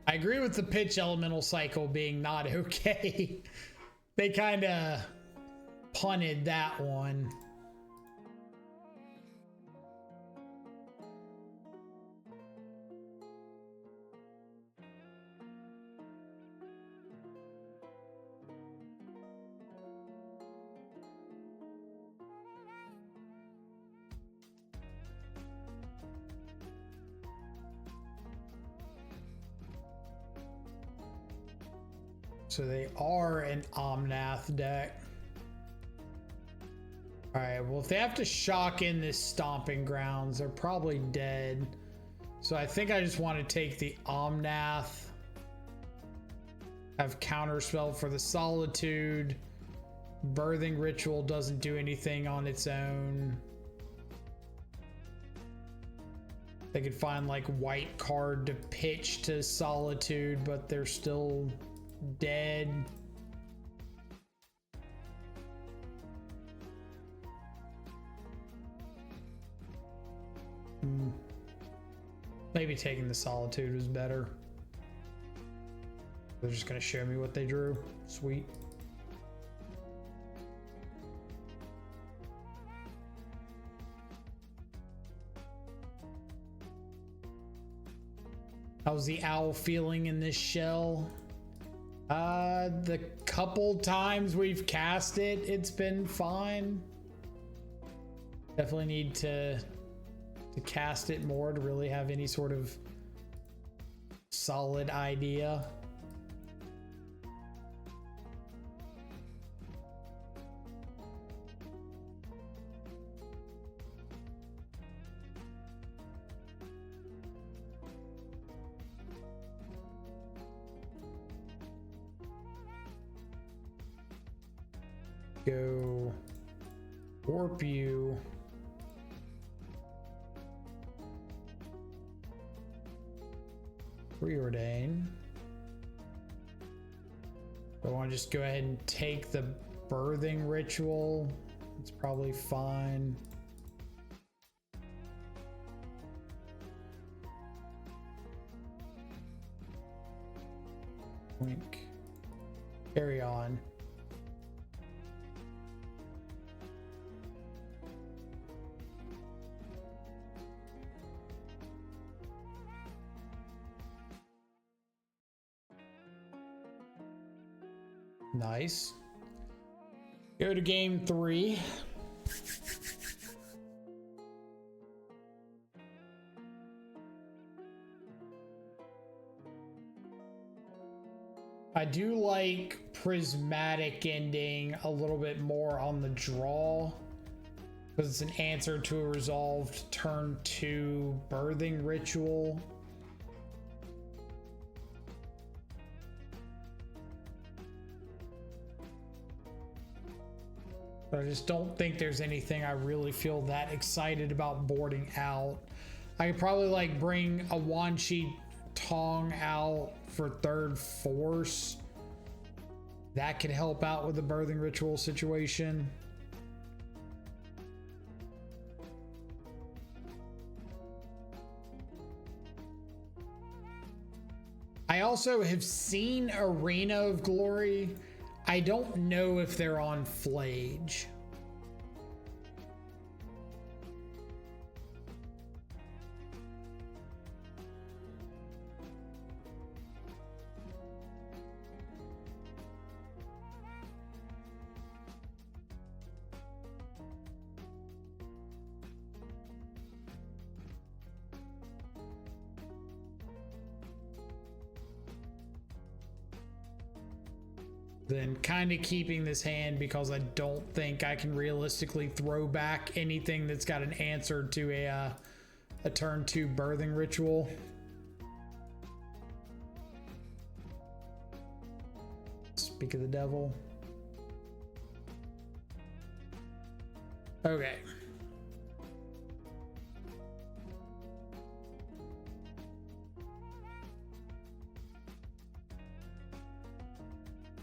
I agree with the pitch elemental cycle being not okay. They kind of punted that one. So they are an Omnath deck. All right, well, if they have to shock in this Stomping Grounds, they're probably dead. So I think I just want to take the Omnath, have Counterspell for the Solitude. Birthing Ritual doesn't do anything on its own. They could find like white card to pitch to Solitude, but they're still dead. Maybe taking the Solitude was better. They're just gonna show me what they drew. Sweet. How's the owl feeling in this shell? The couple times we've cast it, it's been fine. Definitely need to cast it more to really have any sort of solid idea. Go warp you. Preordain. I want to just go ahead and take the Birthing Ritual. It's probably fine. Wink. Carry on. Nice. Go to game 3. I do like Prismatic Ending a little bit more on the draw. Because it's an answer to a resolved turn 2 birthing ritual. But I just don't think there's anything I really feel that excited about boarding out. I could probably like bring a Wan Shi Tong out for 3rd force. That could help out with the birthing ritual situation. I also have seen Arena of Glory. I don't know if they're on Flage. Then kind of keeping this hand because I don't think I can realistically throw back anything that's got an answer to a turn 2 birthing ritual. Speak of the devil. Okay.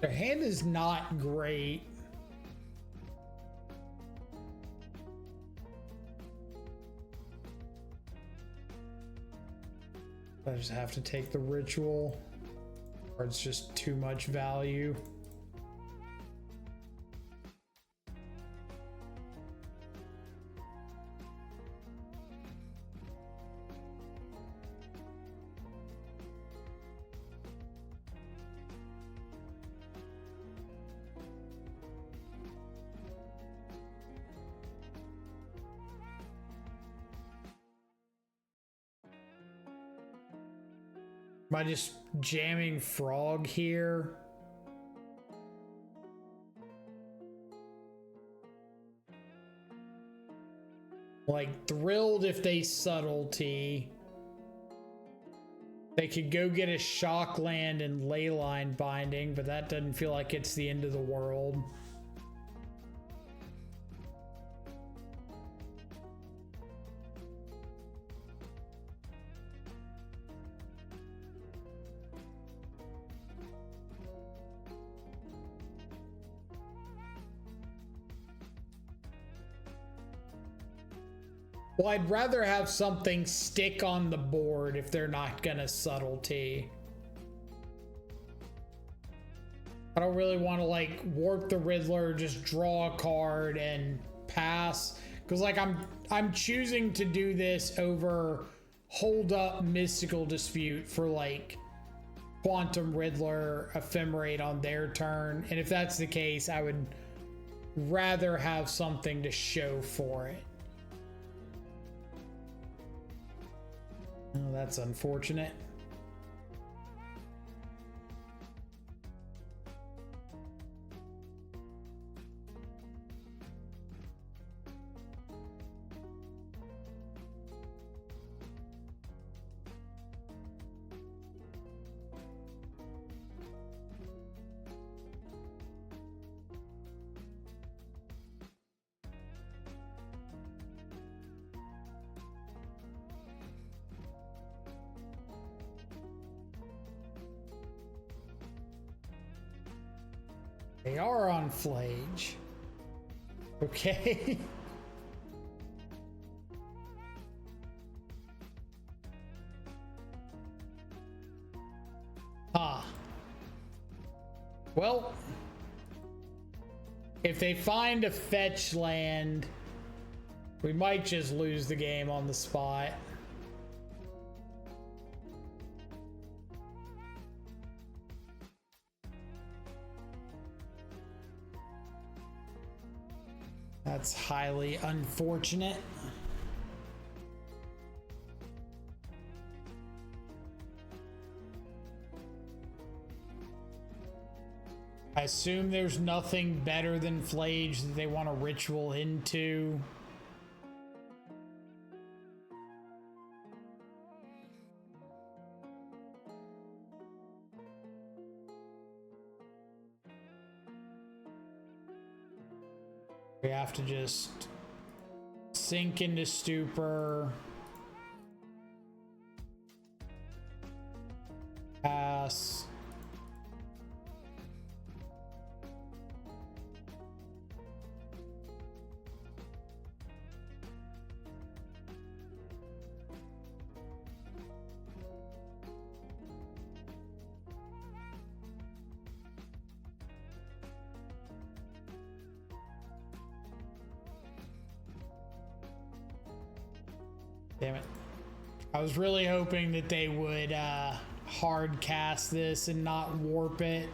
Their hand is not great. I just have to take the ritual, or it's just too much value. Am I just jamming frog here? Like, thrilled if they subtlety. They could go get a shock land and leyline binding, but that doesn't feel like it's the end of the world. Well, I'd rather have something stick on the board if they're not gonna subtlety. I don't really want to like warp the Riddler, just draw a card and pass. Because like I'm choosing to do this over hold up Mystical Dispute for like Quantum Riddler Ephemerate on their turn. And if that's the case, I would rather have something to show for it. Oh, that's unfortunate. They are on Flage. Okay. Well, if they find a fetch land, we might just lose the game on the spot. That's highly unfortunate. I assume there's nothing better than Flage that they want to ritual into. We have to just sink into stupor. Pass. Damn it. I was really hoping that they would hard cast this and not warp it.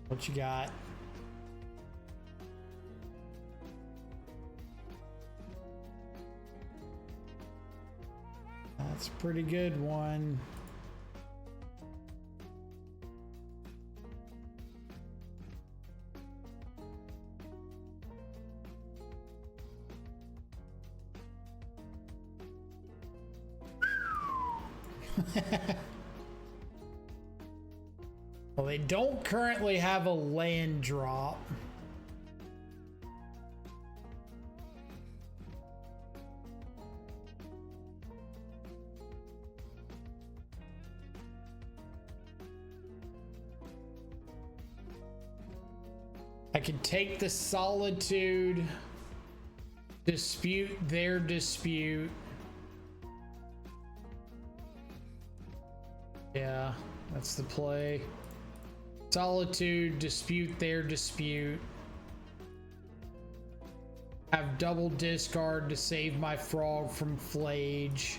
What you got? That's a pretty good one. Well, they don't currently have a land drop. I could take the Solitude, dispute their dispute. Yeah, that's the play. Solitude, dispute their dispute. Have double discard to save my frog from Flage.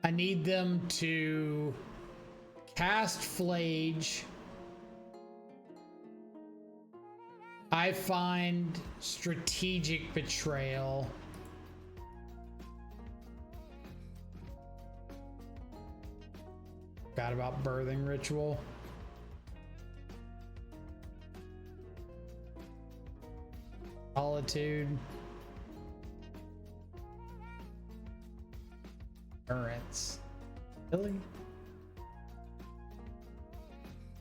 I need them to cast Flage. I find Strategic Betrayal. Forgot about Birthing Ritual. Solitude. Endurance. Really?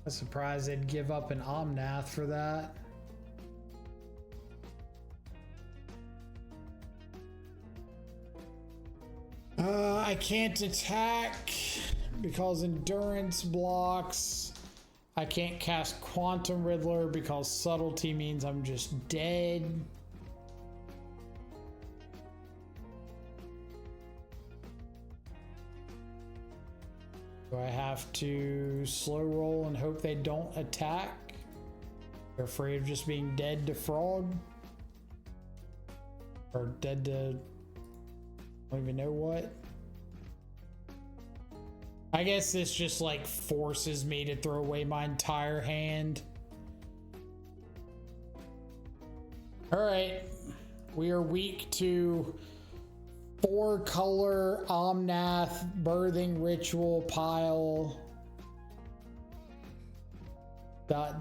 I'm surprised they'd give up an Omnath for that. I can't attack because endurance blocks. I can't cast Quantum Riddler because subtlety means I'm just dead. Do I have to slow roll and hope they don't attack? They're afraid of just being dead to frog? Or dead to... I don't even know what. I guess this just like forces me to throw away my entire hand. Alright. We are weak to 4-color Omnath Birthing Ritual pile.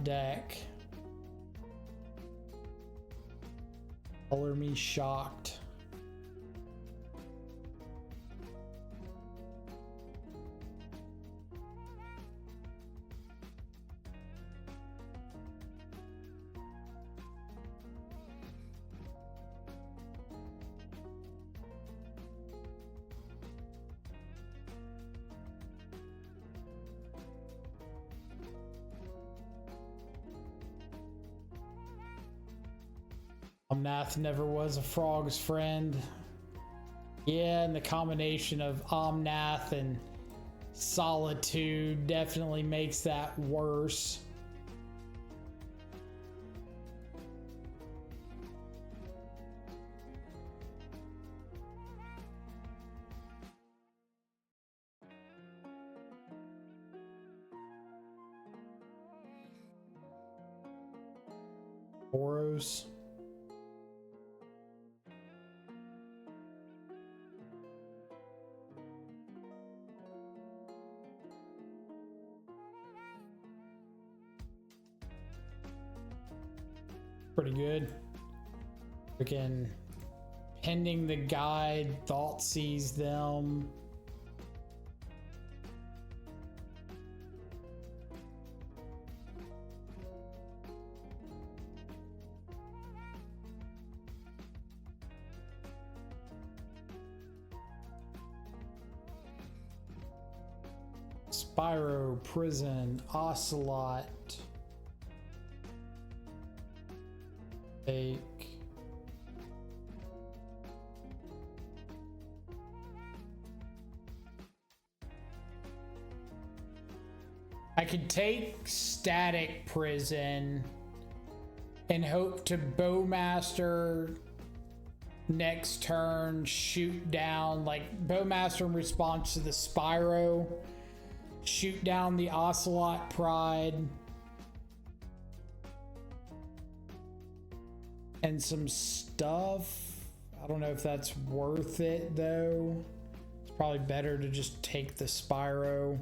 Deck. Color me shocked. Omnath never was a frog's friend. Yeah, and the combination of Omnath and Solitude definitely makes that worse. Boros. Pretty good. Freaking pending the guide, thought sees them. Spyro, prison, ocelot. Take. I could take static prison and hope to bowmaster next turn, shoot down, like bowmaster in response to the Spyro, shoot down the ocelot pride. And some stuff. I don't know if that's worth it though. It's probably better to just take the Spyro.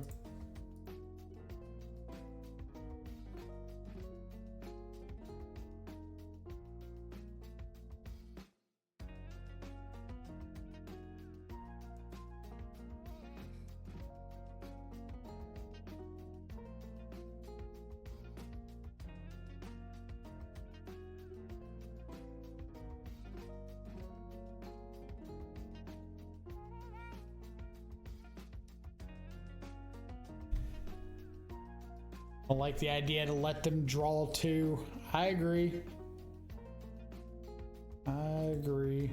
I like the idea to let them draw two. I agree. I agree.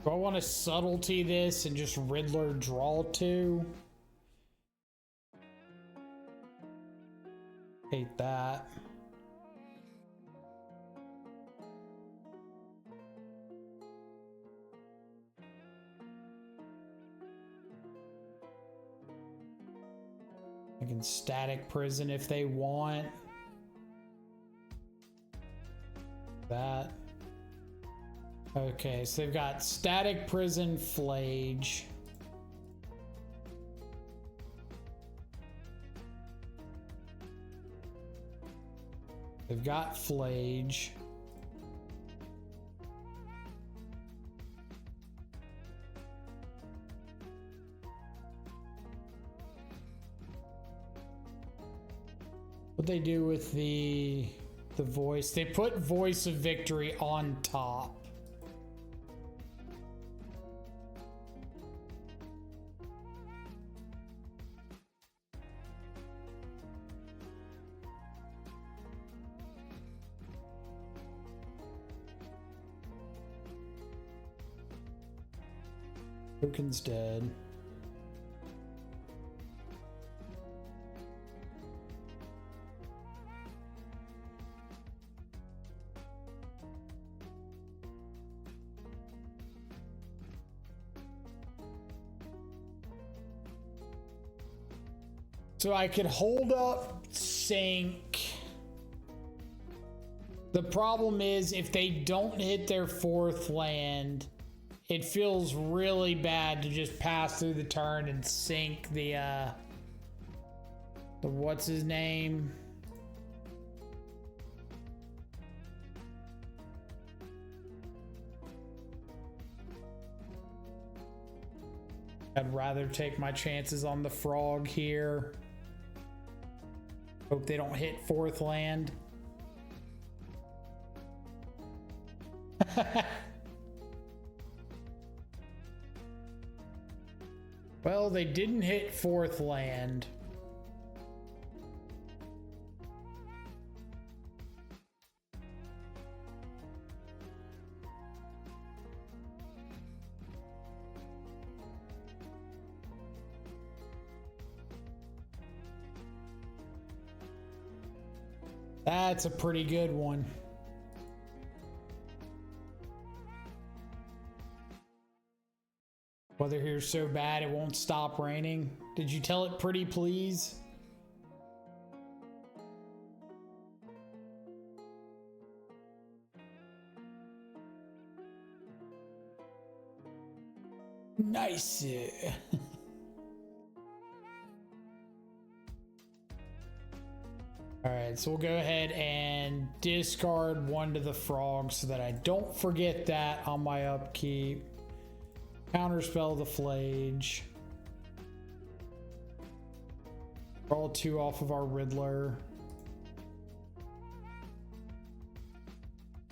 Do I want to subtlety this and just Riddler draw two? Hate that. I can static prison if they want. That. Okay, so they've got static prison, flage. They've got flage. What they do with the voice? They put voice of victory on top. Token's dead. So I could hold up sync. The problem is if they don't hit their fourth land, it feels really bad to just pass through the turn and sink the what's his name? I'd rather take my chances on the frog here. Hope they don't hit fourth land. Well, they didn't hit fourth land. That's a pretty good one. Weather here's so bad it won't stop raining. Did you tell it pretty please? Nice. All right, so we'll go ahead and discard one to the frog so that I don't forget that on my upkeep. Counterspell the Flage. Draw 2 off of our Riddler.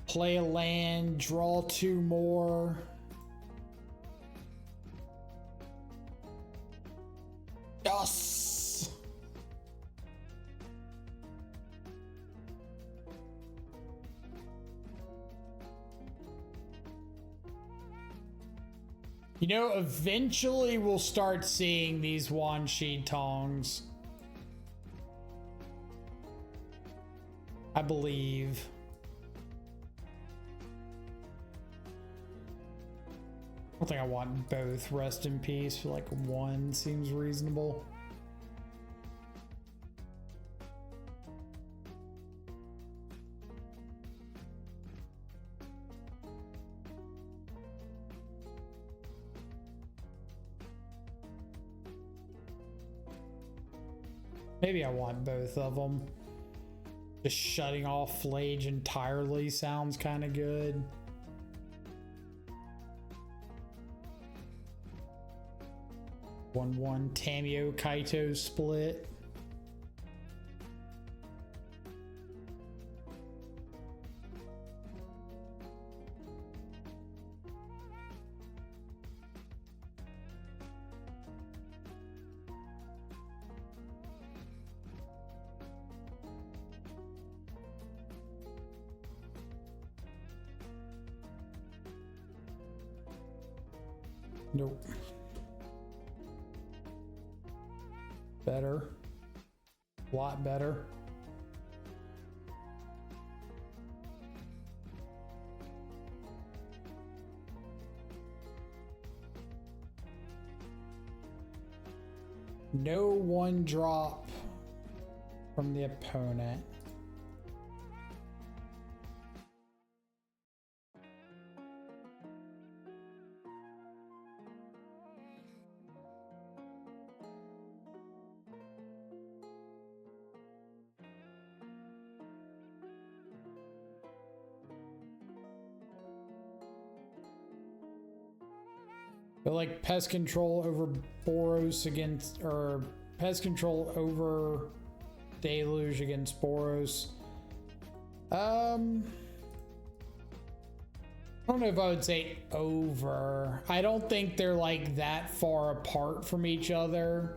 Play a land, draw 2 more. Yes! You know, eventually we'll start seeing these Wan Shi Tongs. I believe. I don't think I want both. Rest in peace for like 1 seems reasonable. Maybe I want both of them. Just shutting off Flage entirely sounds kind of good. One Tamio Kaito split. Nope. Better. A lot better. No 1 drop from the opponent. But like pest control over Boros against, or pest control over Deluge against Boros. I don't know if I would say over. I don't think they're like that far apart from each other.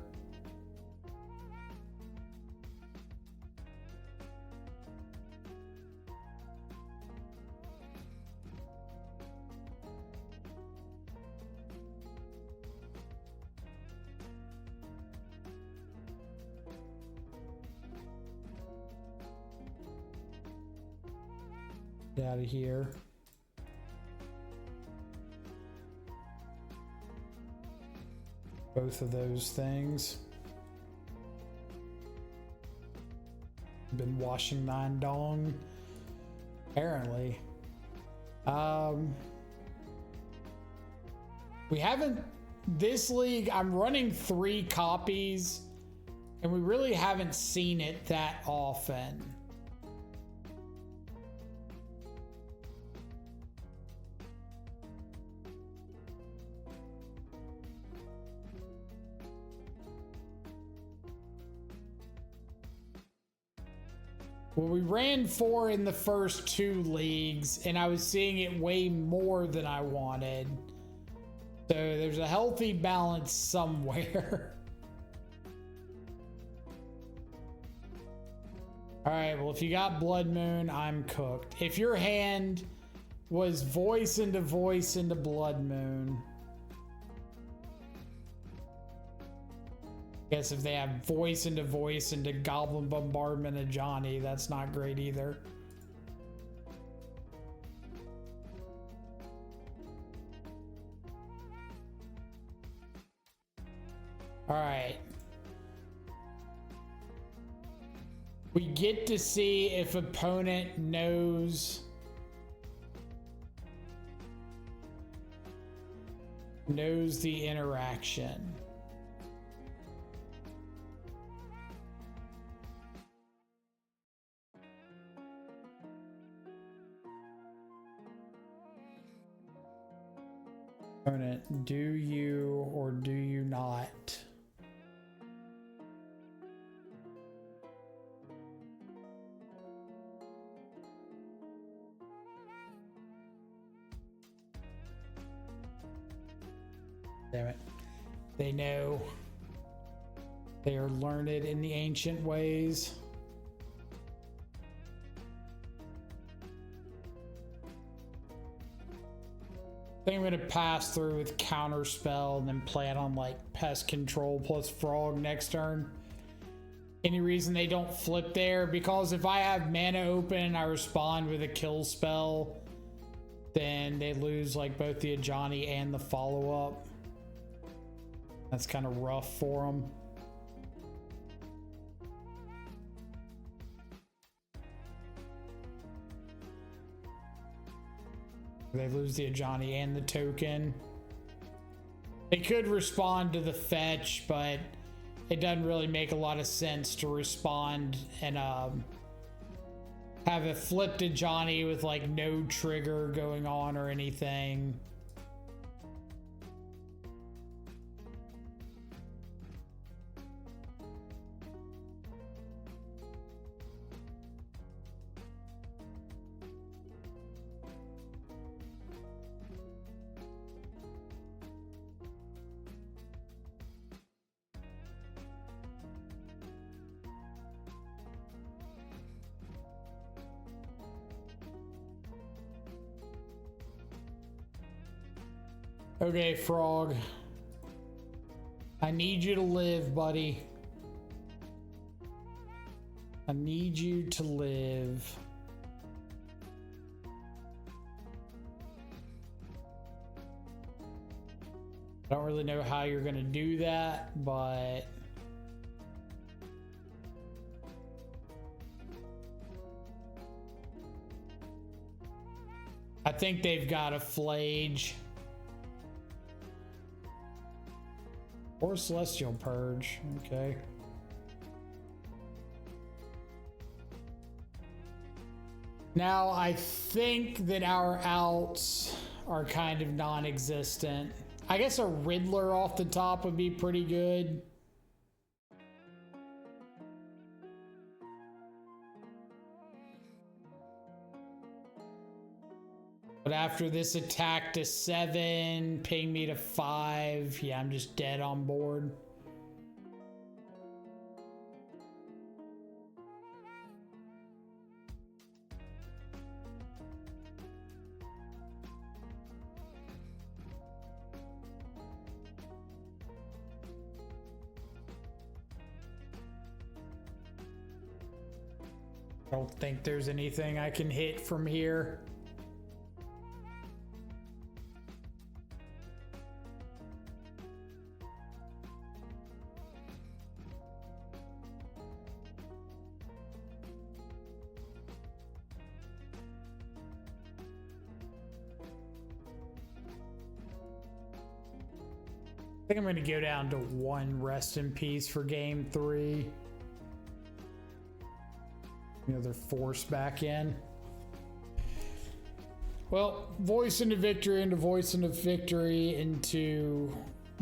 Out of here. Both of those things. Been washing 9 dong. Apparently. We haven't, this league, I'm running 3 copies and we really haven't seen it that often. Well, we ran 4 in the first 2 leagues, and I was seeing it way more than I wanted. So there's a healthy balance somewhere. All right, well, if you got Blood Moon, I'm cooked. If your hand was voice into Blood Moon. Guess if they have voice into Goblin Bombardment of Johnny, that's not great either. All right. We get to see if opponent knows the interaction. Opponent, do you or do you not? Damn it. They know. They are learned in the ancient ways. I think I'm gonna pass through with Counterspell and then plan on like Pest Control plus Frog next turn. Any reason they don't flip there? Because if I have mana open and I respond with a kill spell, then they lose like both the Ajani and the follow-up. That's kind of rough for them. They lose the Ajani and the token. They could respond to the fetch, but it doesn't really make a lot of sense to respond and have a flipped Ajani with like no trigger going on or anything. Okay, Frog. I need you to live, buddy. I need you to live. I don't really know how you're gonna do that, but I think they've got a Flage. Or Celestial Purge, okay. Now, I think that our outs are kind of non-existent. I guess a Riddler off the top would be pretty good. But after this attack to 7, ping me to 5, yeah, I'm just dead on board. I don't think there's anything I can hit from here. I think I'm going to go down to 1 rest in peace for game 3. Another force back in. Well, voice into victory into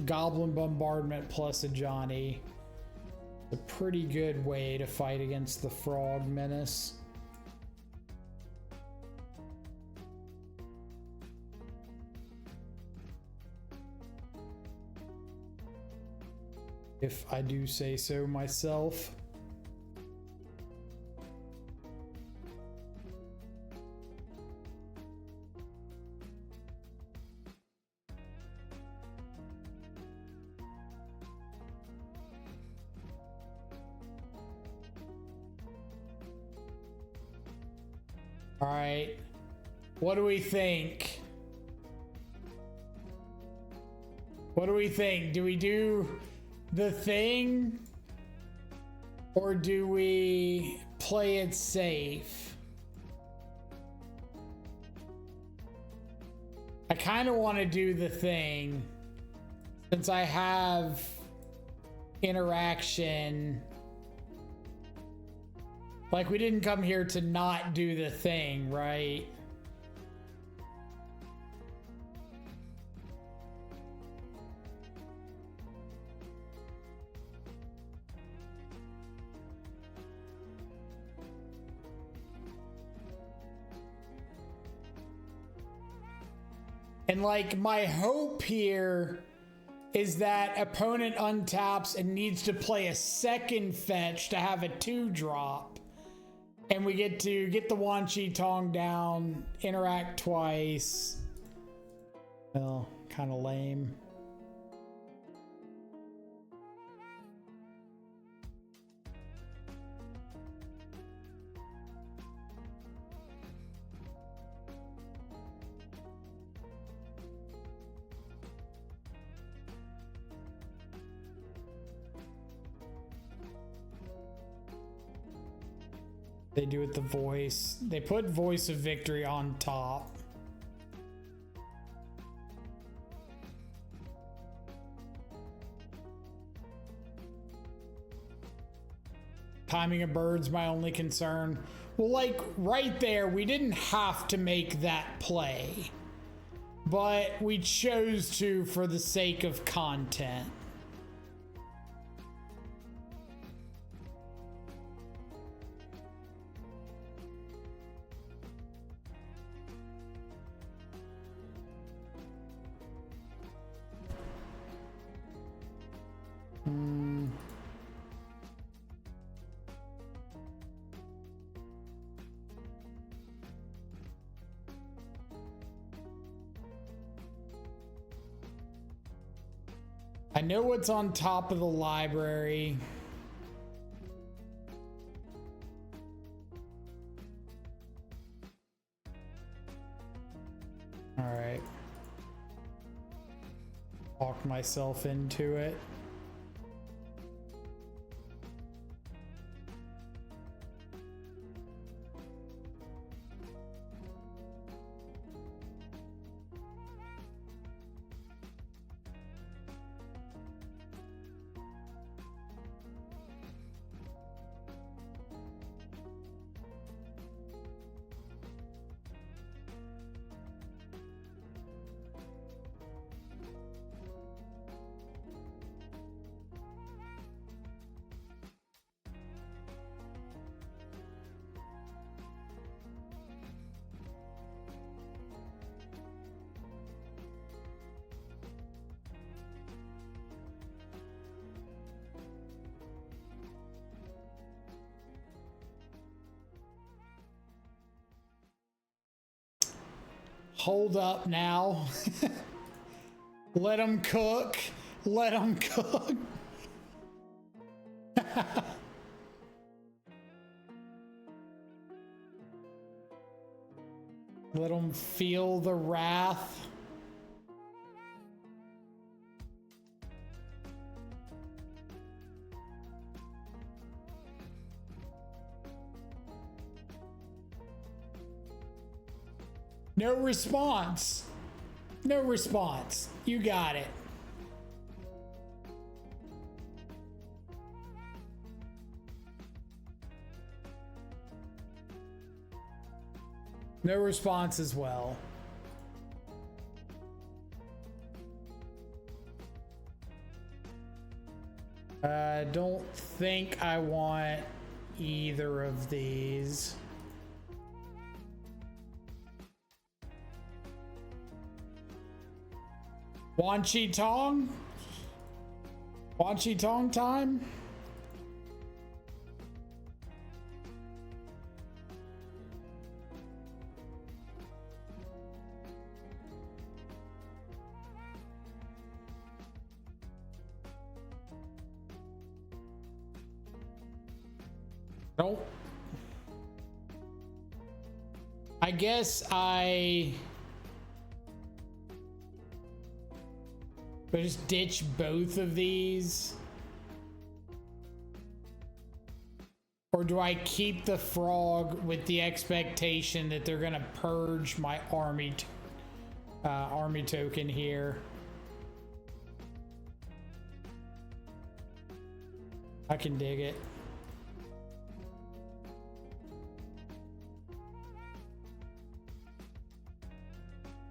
Goblin Bombardment plus Ajani. A pretty good way to fight against the Frog Menace. If I do say so myself. All right. What do we think? What do we think? Do we do the thing? Or do we play it safe? I kind of want to do the thing since I have interaction. Like, we didn't come here to not do the thing, right? And like, my hope here is that opponent untaps and needs to play a second fetch to have a 2-drop. And we get to get the Wan Shi Tong down, interact twice. Well, kind of lame. They do it the voice. They put voice of victory on top. Timing of birds, my only concern. Well, like right there, we didn't have to make that play, but we chose to for the sake of content. I know what's on top of the library. All right. Talk myself into it. Hold up now. Let them cook. Let them cook. Let them feel the wrath. No response. No response. You got it. No response as well. I don't think I want either of these. Wan Shi Tong? Wan Shi Tong time? I guess I just ditch both of these. Or do I keep the frog with the expectation that they're gonna purge my army token here? I can dig it.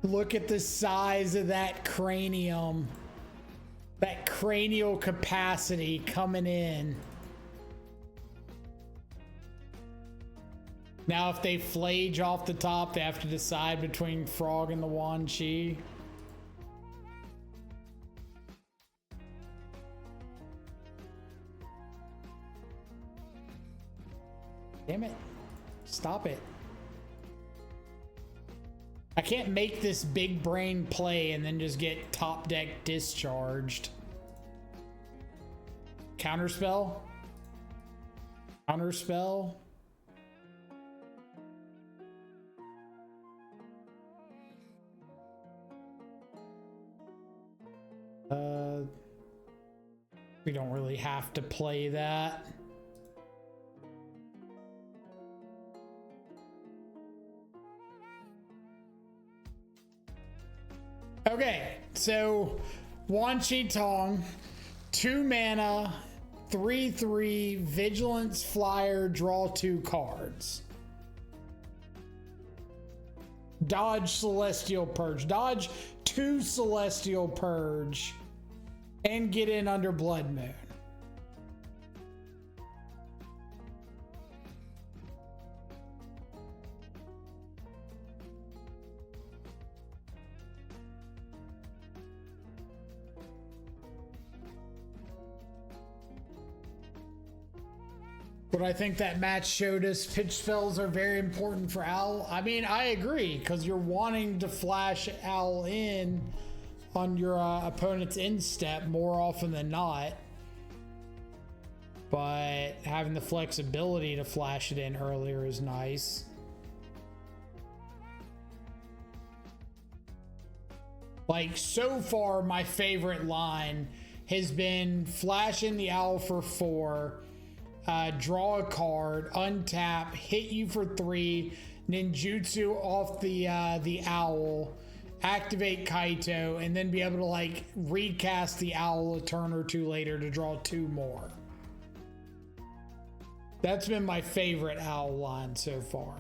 Look at the size of that cranium. That cranial capacity coming in. Now, if they flage off the top, they have to decide between Frog and the Wan Shi. Damn it. Stop it. I can't make this big brain play and then just get top deck discharged. Counterspell? Counterspell? We don't really have to play that. Okay, so Wan Shi Tong, 2 mana, 3/3, Vigilance Flyer, draw 2 cards. Dodge Celestial Purge. Dodge 2 Celestial Purge and get in under Blood Moon. But I think that match showed us pitch spells are very important for Owl. I mean, I agree, because you're wanting to flash Owl in on your opponent's instep more often than not. But having the flexibility to flash it in earlier is nice. Like, so far, my favorite line has been flash in the Owl for 4, draw a card, untap, hit you for 3, ninjutsu off the Owl, activate Kaito, and then be able to like recast the Owl a turn or 2 later to draw 2 more. That's been my favorite Owl line so far.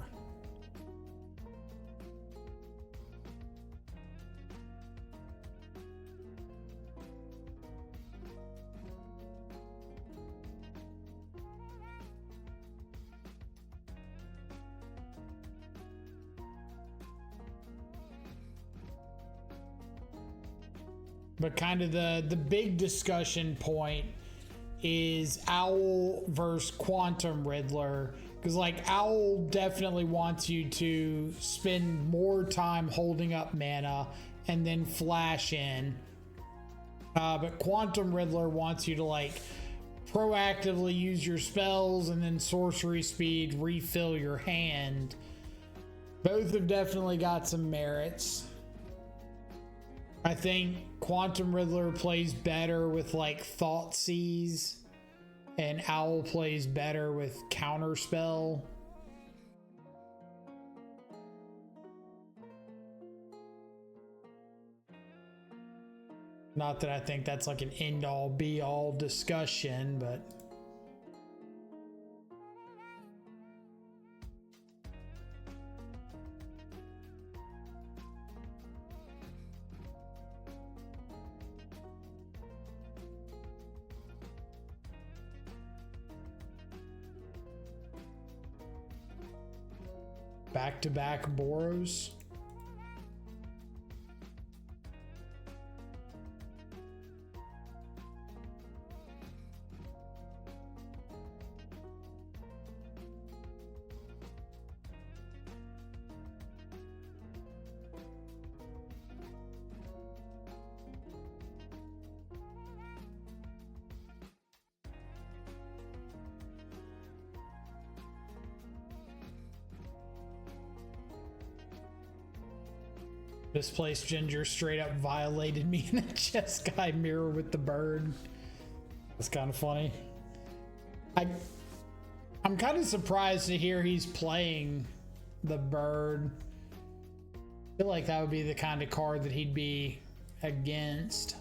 But kind of the big discussion point is Owl versus Quantum Riddler. Because like Owl definitely wants you to spend more time holding up mana and then flash in. But Quantum Riddler wants you to like proactively use your spells and then sorcery speed, refill your hand. Both have definitely got some merits. I think Quantum Riddler plays better with like Thought Seize, and Owl plays better with Counterspell. Not that I think that's like an end-all be-all discussion, but back-to-back Boros. Misplaced Ginger straight up violated me in a Jeskai mirror with the bird. That's kind of funny. I'm kind of surprised to hear he's playing the bird. I feel like that would be the kind of card that he'd be against.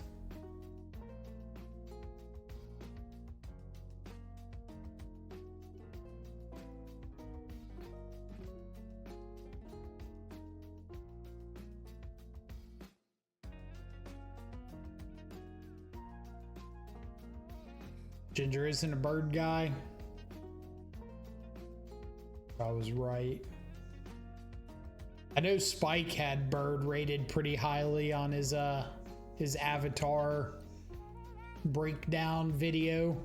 Ginger isn't a bird guy. I was right. I know Spike had bird rated pretty highly on his avatar breakdown video.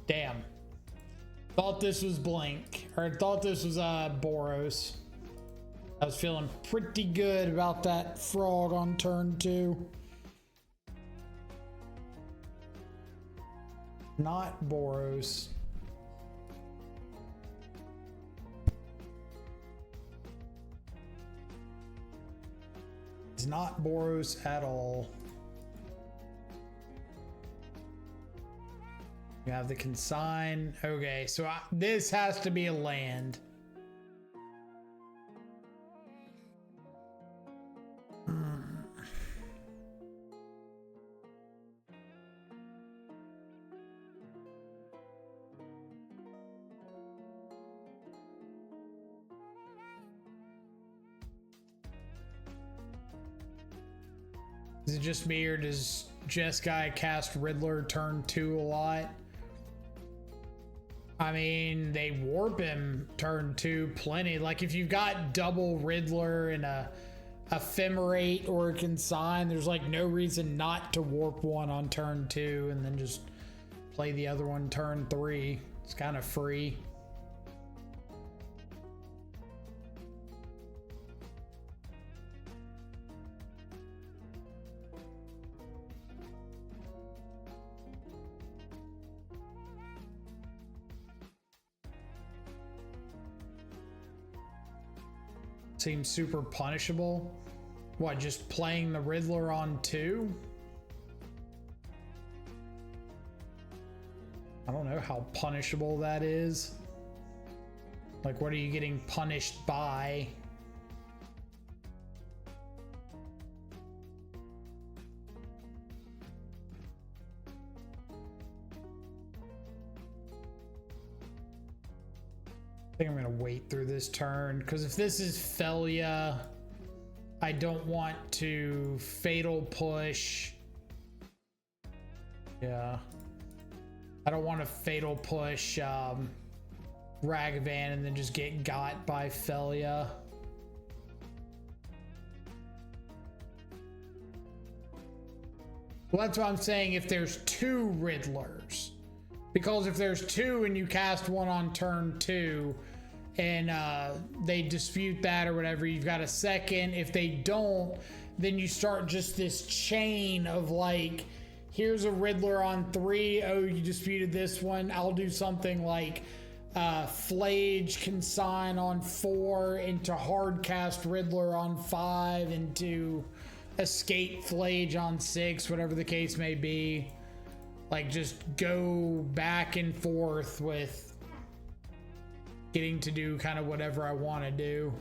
Damn. Thought this was Blink, or thought this was Boros. I was feeling pretty good about that frog on turn 2. Not Boros. It's not Boros at all. You have the consign. Okay, so this has to be a land. Is it just me, or does Jeskai cast Riddler turn 2 a lot? I mean, they warp him turn 2 plenty. Like if you've got double Riddler and a Ephemerate or a Consign, there's like no reason not to warp one on turn 2 and then just play the other one turn 3. It's kind of free. Seems super punishable. What, just playing the Riddler on 2? I don't know how punishable that is. Like, what are you getting punished by? I think I'm gonna wait through this turn, because if this is Felia, I don't want to fatal push. Yeah. I don't want to fatal push Ragavan and then just get got by Felia. Well, that's what I'm saying, if there's 2 Riddlers. Because if there's 2 and you cast one on turn 2 and they dispute that or whatever, you've got a second. If they don't, then you start just this chain of like, here's a Riddler on 3. Oh, you disputed this one. I'll do something like Flage Consign on 4 into Hardcast Riddler on 5 into Escape Flage on 6, whatever the case may be. Like, just go back and forth with getting to do kind of whatever I want to do.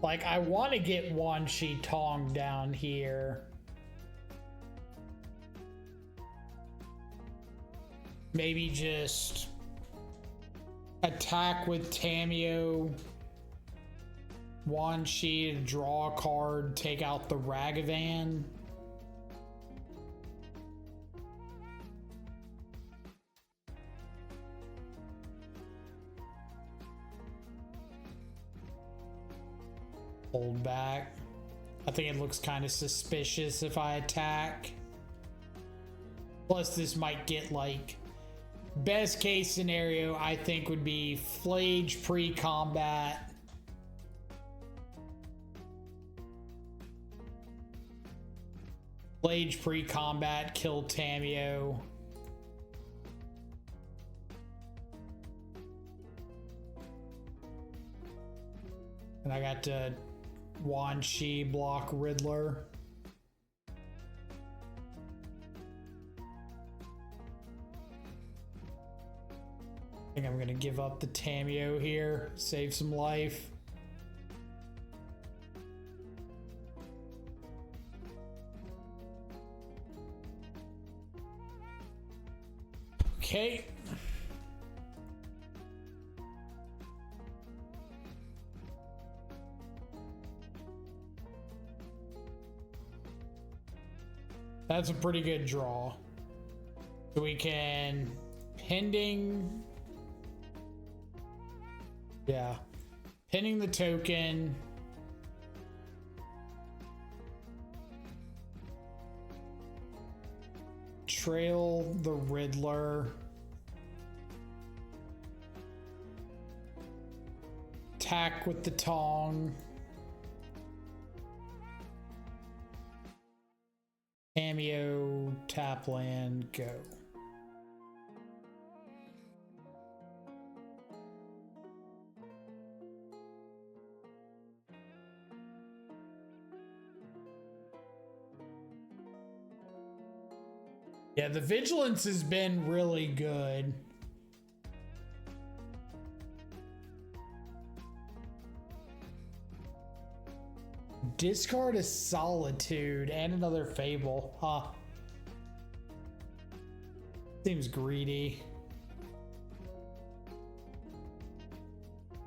Like, I want to get Wan Shi Tong down here. Maybe just attack with Tamio. Wan Shi to draw a card, take out the Ragavan. Hold back. I think it looks kind of suspicious if I attack. Plus this might get like, best case scenario I think would be Flage pre-combat. Flage pre-combat, kill Tamio. And I got to Wan Shi block Riddler. I think I'm gonna give up the Tamio here, save some life. Okay. That's a pretty good draw. So we can pending. Yeah. Pending the token. Trail the Riddler. Attack with the Tong. Cameo, tap land, go. Yeah, the vigilance has been really good. Discard a Solitude and another Fable. Huh. Seems greedy.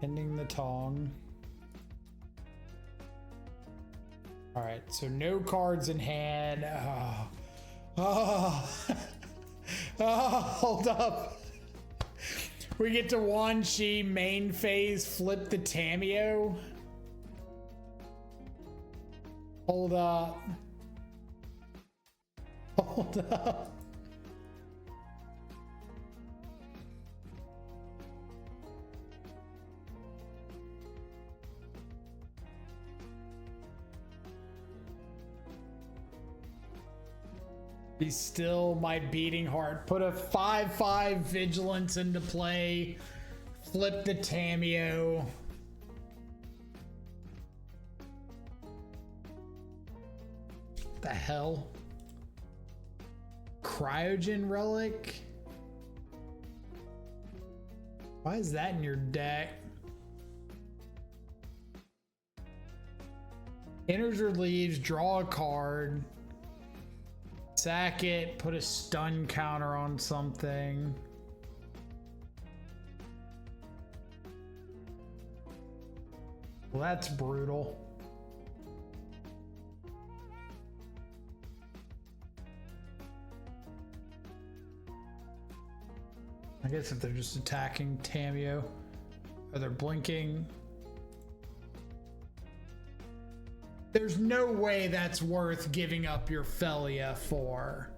Ending the Tong. Alright, so no cards in hand. Oh. Oh. Oh, hold up. We get to Wan Shi main phase, flip the Tamio. Hold up. Hold up. He's still my beating heart. Put a 5/5 vigilance into play. Flip the Tamio. The hell? Cryogen Relic? Why is that in your deck? Enters or leaves, draw a card. Sack it, put a stun counter on something. Well, that's brutal. I guess if they're just attacking Tamio, or they're blinking. There's no way that's worth giving up your Felia for.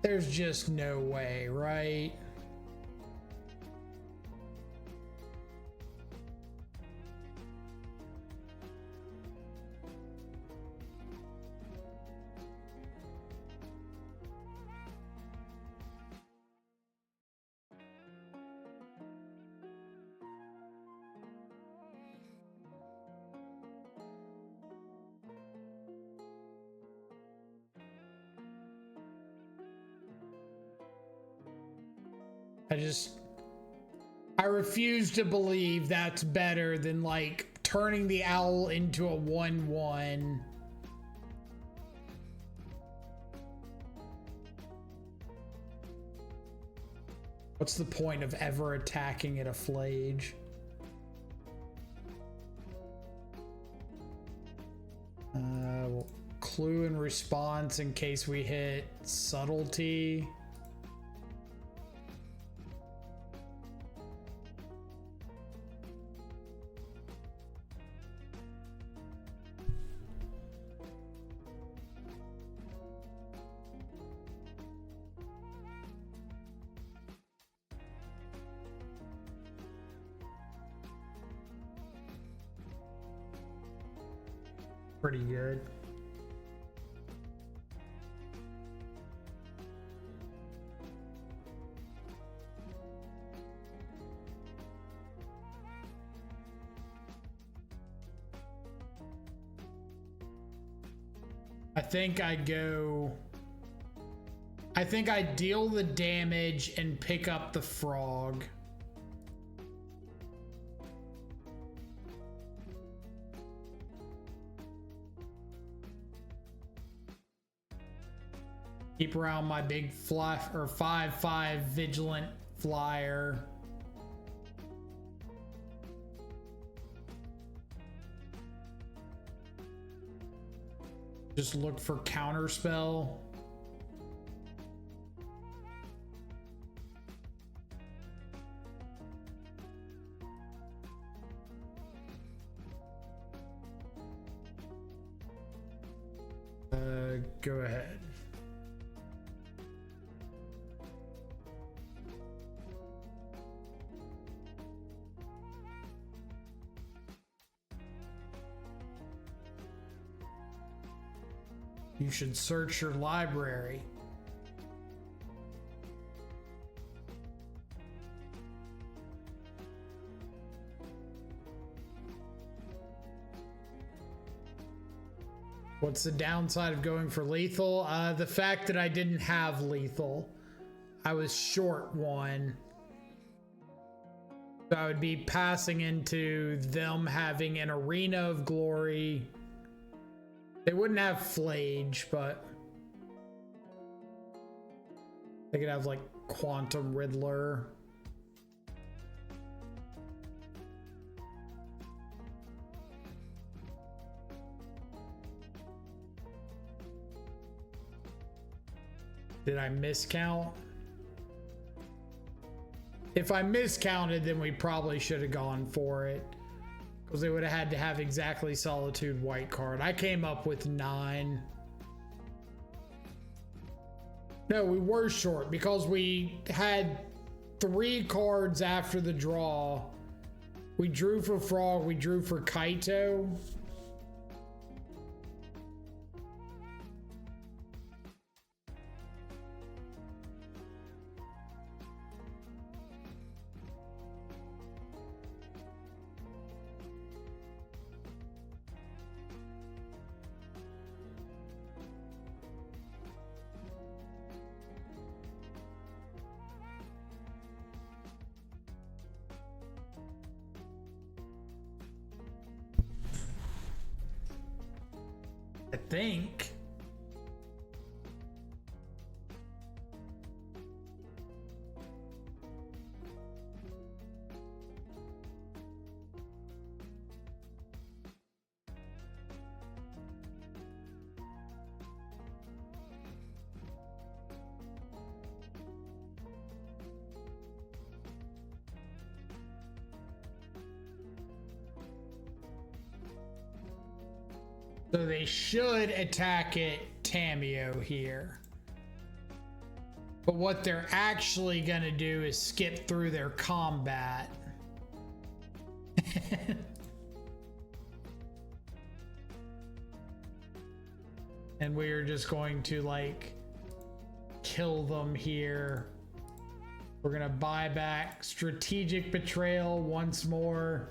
There's just no way, right? I refuse to believe that's better than like turning the owl into a 1/1. What's the point of ever attacking at a flage? Clue and response in case we hit subtlety. Pretty good. I think I'd deal the damage and pick up the frog. Keep around my big fly or 5/5 vigilant flyer. Just look for counterspell. Go ahead. You should search your library. What's the downside of going for lethal? The fact that I didn't have lethal. I was short one. So I would be passing into them having an arena of glory. They wouldn't have flage, but they could have like Quantum Riddler. Did I miscount? If I miscounted, then we probably should have gone for it. Because they would have had to have exactly Solitude white card. I came up with 9. No, we were short because we had 3 cards after the draw. We drew for Frog, we drew for Kaito. I think. So they should attack it Tameo here. But what they're actually gonna do is skip through their combat. And we are just going to like kill them here. We're gonna buy back Strategic Betrayal once more.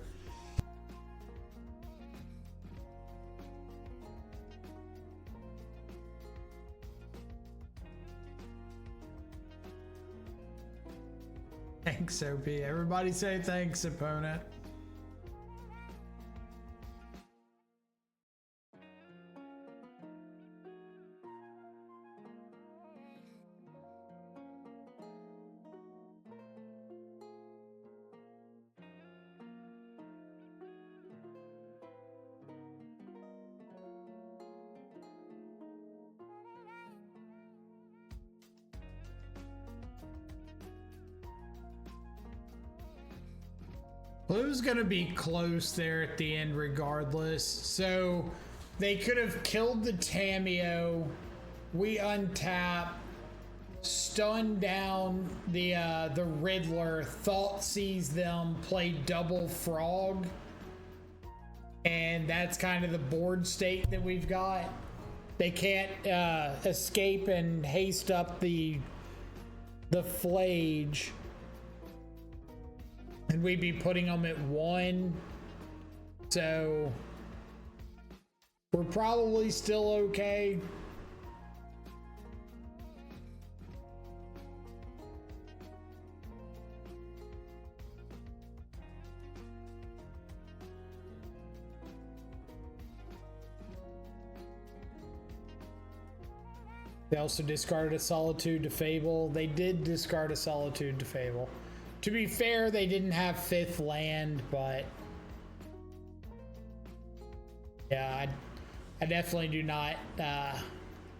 Thanks, OP. Everybody say thanks, opponent. Well, it was going to be close there at the end regardless. So they could have killed the Tameo. We untap, stun down the Riddler, thought sees them, play double frog. And that's kind of the board state that we've got. They can't escape and haste up the Flage. And we'd be putting them at 1. So we're probably still okay. They also discarded a Solitude to Fable. They did discard a Solitude to Fable. To be fair, they didn't have 5th land, but yeah, I definitely do not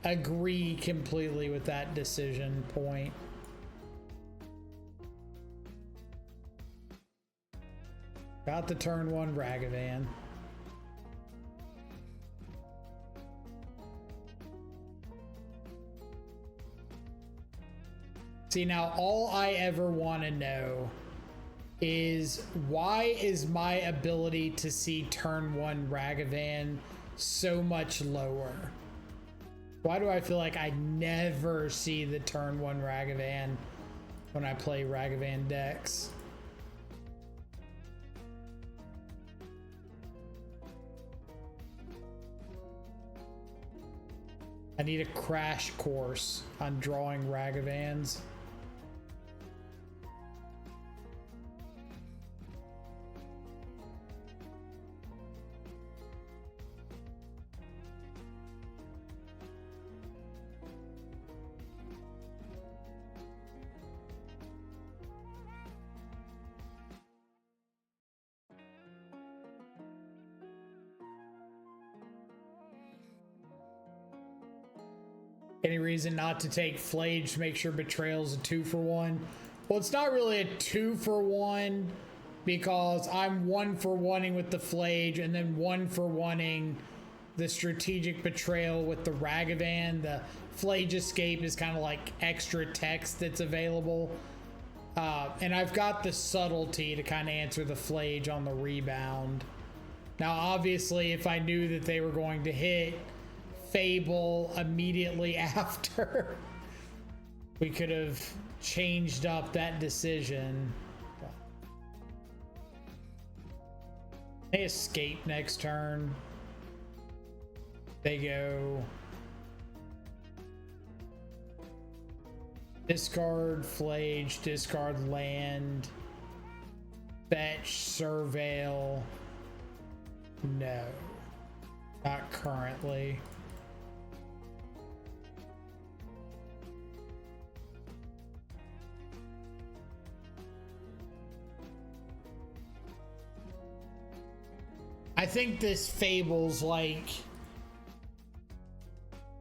agree completely with that decision point. Got the turn 1 Ragavan. See, now all I ever want to know is why is my ability to see turn 1 Ragavan so much lower? Why do I feel like I never see the turn 1 Ragavan when I play Ragavan decks? I need a crash course on drawing Ragavans. Any reason not to take Flage to make sure Betrayal's a 2-for-1? Well, it's not really a 2-for-1 because I'm 1-for-1ing with the Flage and then 1-for-1ing the Strategic Betrayal with the Ragavan. The Flage Escape is kind of like extra text that's available. And I've got the Subtlety to kind of answer the Flage on the rebound. Now, obviously, if I knew that they were going to hit Fable immediately after, we could have changed up that decision. They escape next turn. They go discard Flage, discard land, fetch, surveil. No, not currently. I think this Fable's like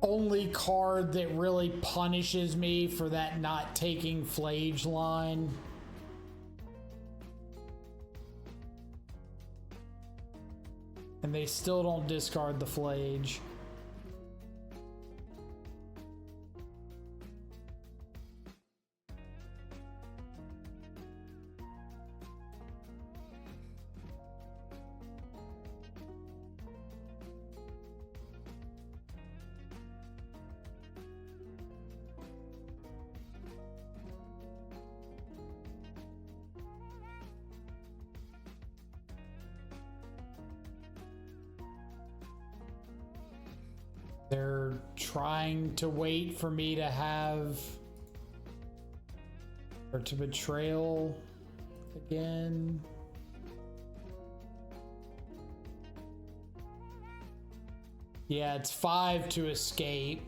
only card that really punishes me for that not taking Flage line. And they still don't discard the Flage. They're trying to wait for me to have, or to Betrayal again. Yeah, it's 5 to escape.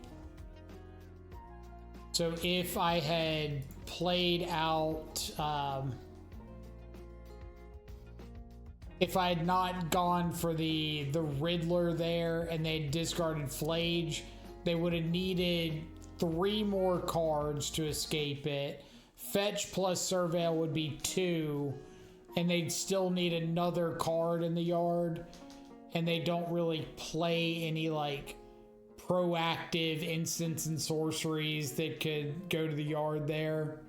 So if I had played out, if I had not gone for the Riddler there and they had discarded Flage, they would have needed 3 more cards to escape it. Fetch plus Surveil would be 2. and they'd still need another card in the yard, and they don't really play any like proactive instants and sorceries that could go to the yard there.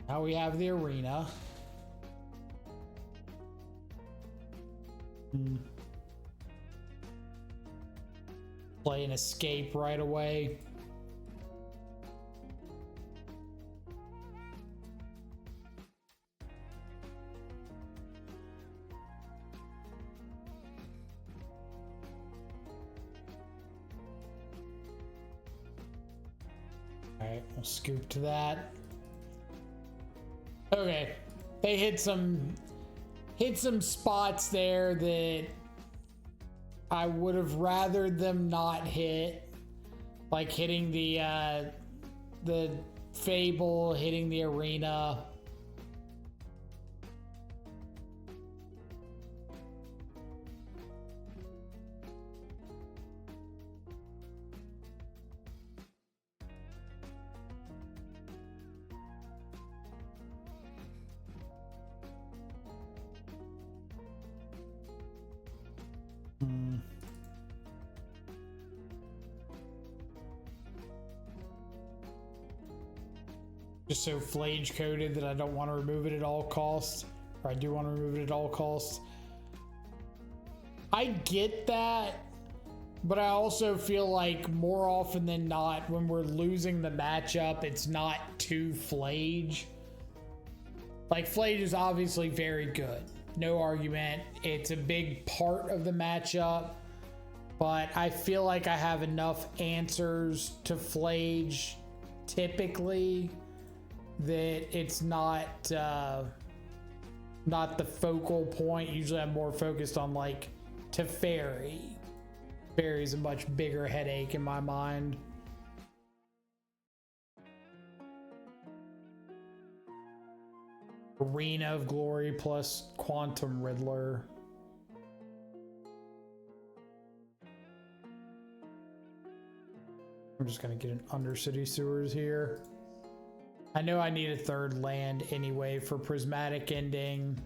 Now we have the arena. Play an escape right away. All right, we'll scoop to that. Okay, they hit some spots there that I would have rather them not hit, like hitting the Fable, hitting the arena. Just so flage coded that I don't want to remove it at all costs, or I do want to remove it at all costs. I get that, but I also feel like more often than not, when we're losing the matchup, it's not to flage. Like, flage is obviously very good, no argument. It's a big part of the matchup, but I feel like I have enough answers to flage typically that it's not the focal point. Usually I'm more focused on like Teferi. Teferi's a much bigger headache in my mind. Arena of Glory plus Quantum Riddler. I'm just gonna get an Undercity Sewers here. I know I need a third land anyway for Prismatic Ending.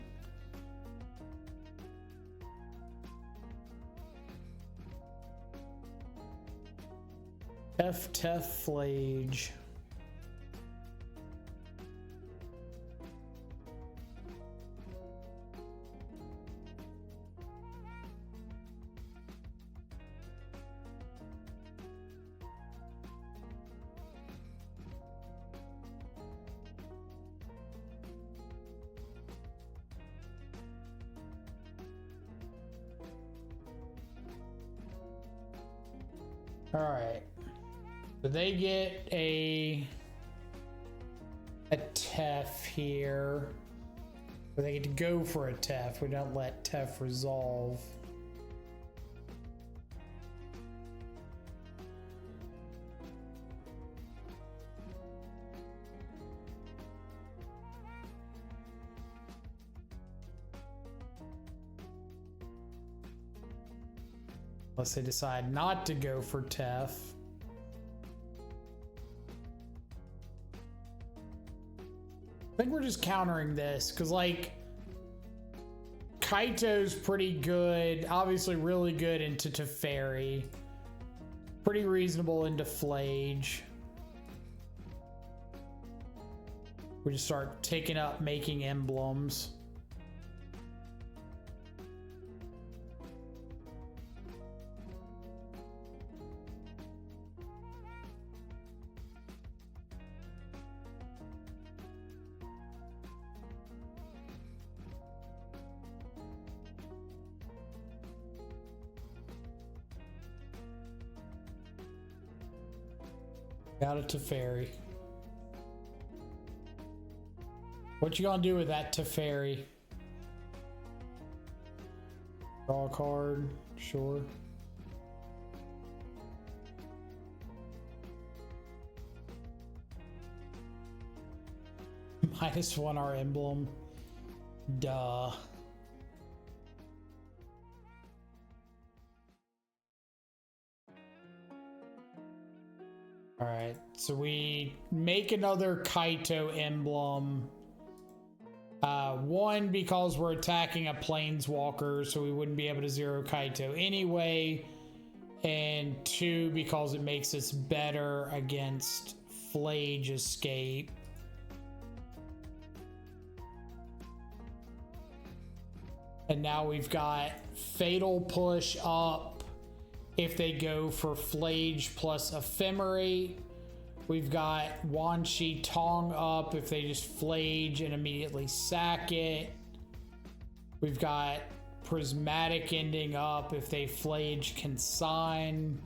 Tef Flage. All right, so they get a Tef here, but they get to go for a Tef. We don't let Tef resolve. Unless they decide not to go for Tef. I think we're just countering this because, like, Kaito's pretty good, obviously really good into Teferi, pretty reasonable into Flage. We just start taking up making emblems. Got a Teferi. What you gonna do with that Teferi? Draw a card, sure. -1 our emblem. Duh. Alright, so we make another Kaito emblem. One, because we're attacking a planeswalker, so we wouldn't be able to zero Kaito anyway. And two, because it makes us better against Flage Escape. And now we've got Fatal Push up if they go for Flage plus Ephemerate. We've got Wan Shi Tong up if they just Flage and immediately sack it. We've got Prismatic Ending up if they Flage Consign.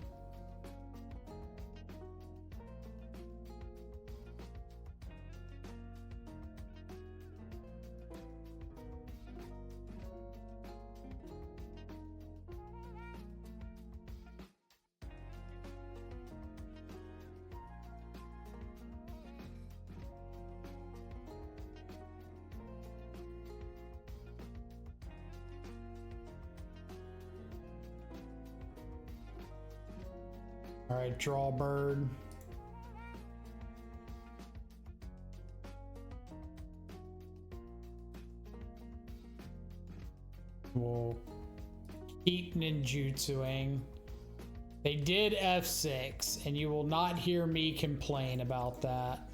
All right, draw bird. We'll keep ninjutsuing. They did F6, and you will not hear me complain about that.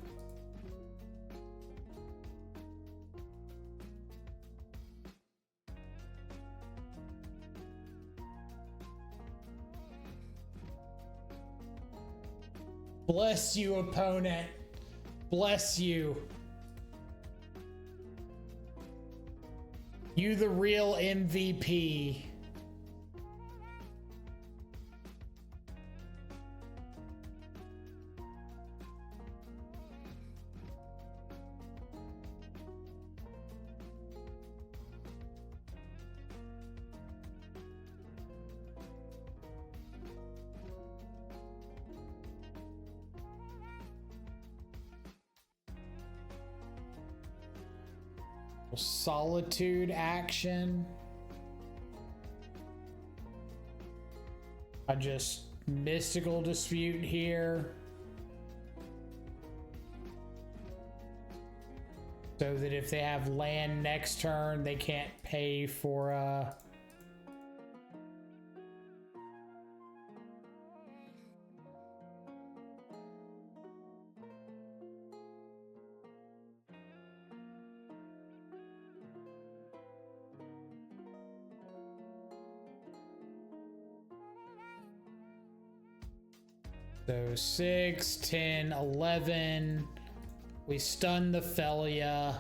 Bless you, opponent. Bless you. You the real MVP. Solitude action. I just mystical dispute here so that if they have land next turn they can't pay for so 6, 10, 11. We stun the Felia.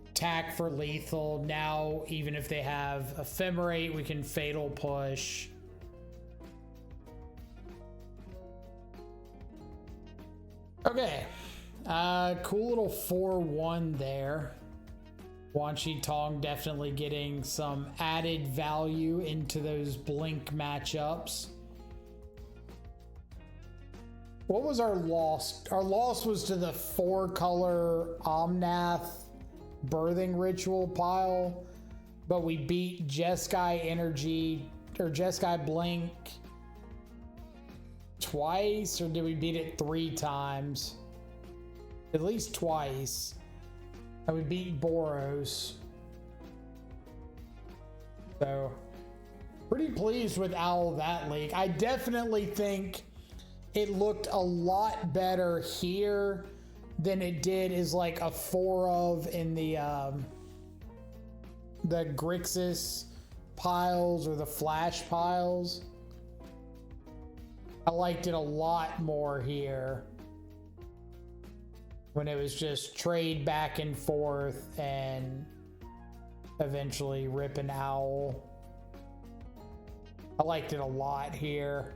Attack for lethal. Now, even if they have Ephemerate, we can Fatal Push. Okay. Cool little 4-1 there. Wan Shi Tong definitely getting some added value into those blink matchups. What was our loss? Our loss was to the 4-color Omnath birthing ritual pile, but we beat Jeskai Energy or Jeskai Blink twice, or did we beat it 3 times? At least twice. And we beat Boros. So, pretty pleased with all that league. I definitely think it looked a lot better here than it did as like a 4 of in the Grixis piles or the Flash piles. I liked it a lot more here when it was just trade back and forth and eventually rip an owl. I liked it a lot here.